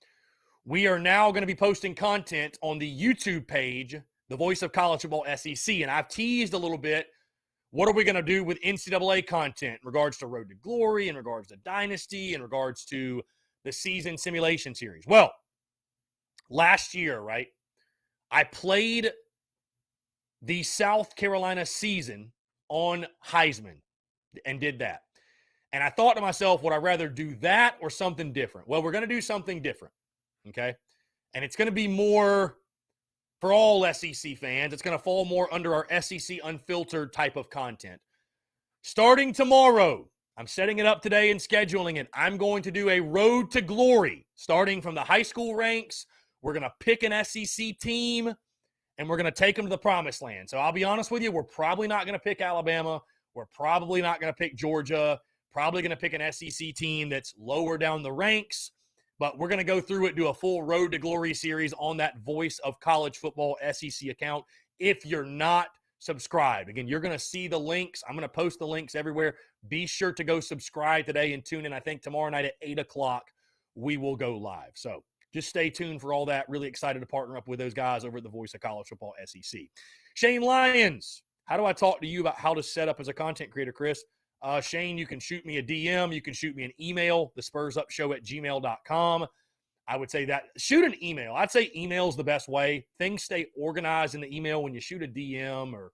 we are now going to be posting content on the YouTube page, The Voice of College Football SEC. And I've teased a little bit, what are we going to do with NCAA content in regards to Road to Glory, in regards to Dynasty, in regards to the season simulation series? Well, last year, right, I played the South Carolina season on Heisman and did that. And I thought to myself, would I rather do that or something different? Well, we're going to do something different, okay? And it's going to be more for all SEC fans. It's going to fall more under our SEC Unfiltered type of content. Starting tomorrow, I'm setting it up today and scheduling it. I'm going to do a Road to Glory, starting from the high school ranks. We're going to pick an SEC team, and we're going to take them to the promised land. So I'll be honest with you, we're probably not going to pick Alabama. We're probably not going to pick Georgia. Probably going to pick an SEC team that's lower down the ranks. But we're going to go through it, do a full Road to Glory series on that Voice of College Football SEC account. If you're not subscribed, again, you're going to see the links. I'm going to post the links everywhere. Be sure to go subscribe today and tune in. I think tomorrow night at 8 o'clock, we will go live. So just stay tuned for all that. Really excited to partner up with those guys over at the Voice of College Football SEC. Shane Lyons, how do I talk to you about how to set up as a content creator, Chris? Shane, you can shoot me a DM. You can shoot me an email, thespursupshow@gmail.com. I would say that. Shoot an email. I'd say email is the best way. Things stay organized in the email. When you shoot a DM or,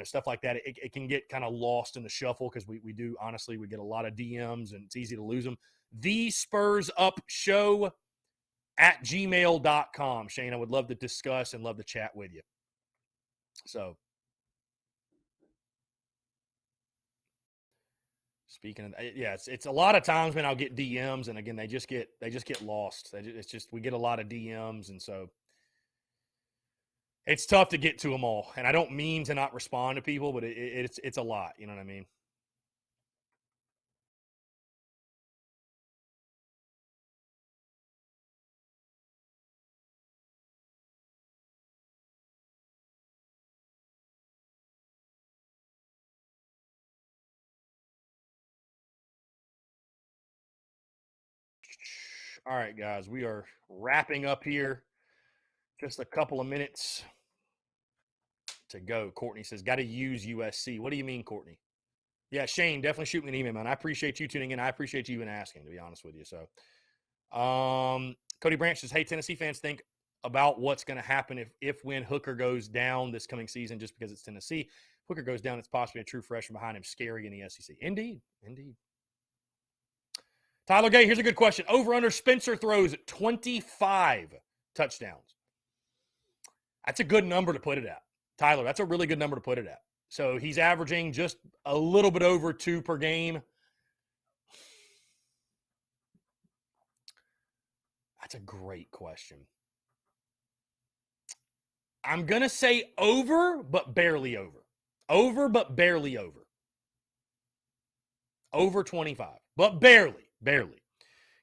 stuff like that, it can get kind of lost in the shuffle because we do, honestly, we get a lot of DMs and it's easy to lose them. thespursupshow@gmail.com. Shane, I would love to discuss and love to chat with you. So, speaking of, yeah, it's a lot of times when I'll get DMs, and again, they just get lost. We get a lot of DMs, and so it's tough to get to them all. And I don't mean to not respond to people, but it's a lot. You know what I mean? All right, guys, we are wrapping up here. Just a couple of minutes to go. Courtney says, got to use USC. What do you mean, Courtney? Yeah, Shane, definitely shoot me an email, man. I appreciate you tuning in. I appreciate you even asking, to be honest with you. So, Cody Branch says, hey, Tennessee fans, think about what's going to happen if when Hooker goes down this coming season, just because it's Tennessee. Hooker goes down, it's possibly a true freshman behind him. Scary in the SEC. Indeed. Tyler Gay, here's a good question. Over under Spencer throws 25 touchdowns. That's a good number to put it at. Tyler, that's a really good number to put it at. So he's averaging just a little bit over 2 per game. That's a great question. I'm going to say over, but barely over. Over, but barely over. Over 25, but barely.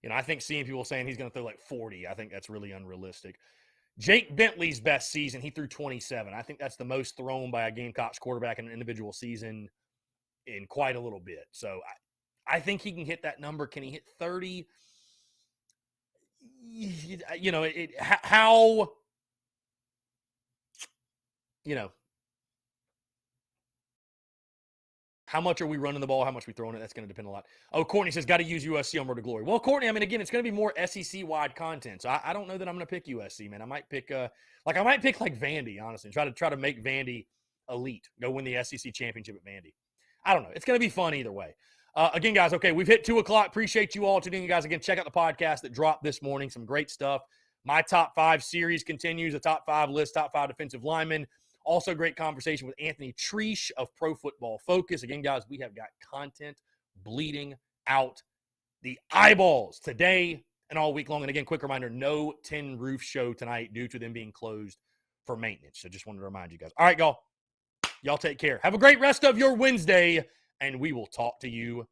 I think seeing people saying he's going to throw like 40, I think that's really unrealistic. Jake Bentley's best season, he threw 27. I think that's the most thrown by a Gamecocks quarterback in an individual season in quite a little bit. So I think he can hit that number. Can he hit 30? How much are we running the ball? How much are we throwing it? That's going to depend a lot. Oh, Courtney says, got to use USC on Road to Glory. Well, Courtney, I mean, again, it's going to be more SEC-wide content. So I don't know that I'm going to pick USC, man. I might pick like Vandy, honestly, and try to make Vandy elite, go win the SEC championship at Vandy. I don't know. It's going to be fun either way. Again, guys, okay, we've hit 2 o'clock. Appreciate you all tuning in, guys. Again, check out the podcast that dropped this morning. Some great stuff. My top 5 series continues, the top 5 list, top 5 defensive linemen. Also, great conversation with Anthony Treesh of Pro Football Focus. Again, guys, we have got content bleeding out the eyeballs today and all week long. And again, quick reminder, no Tin Roof show tonight due to them being closed for maintenance. So just wanted to remind you guys. All right, y'all. Y'all take care. Have a great rest of your Wednesday, and we will talk to you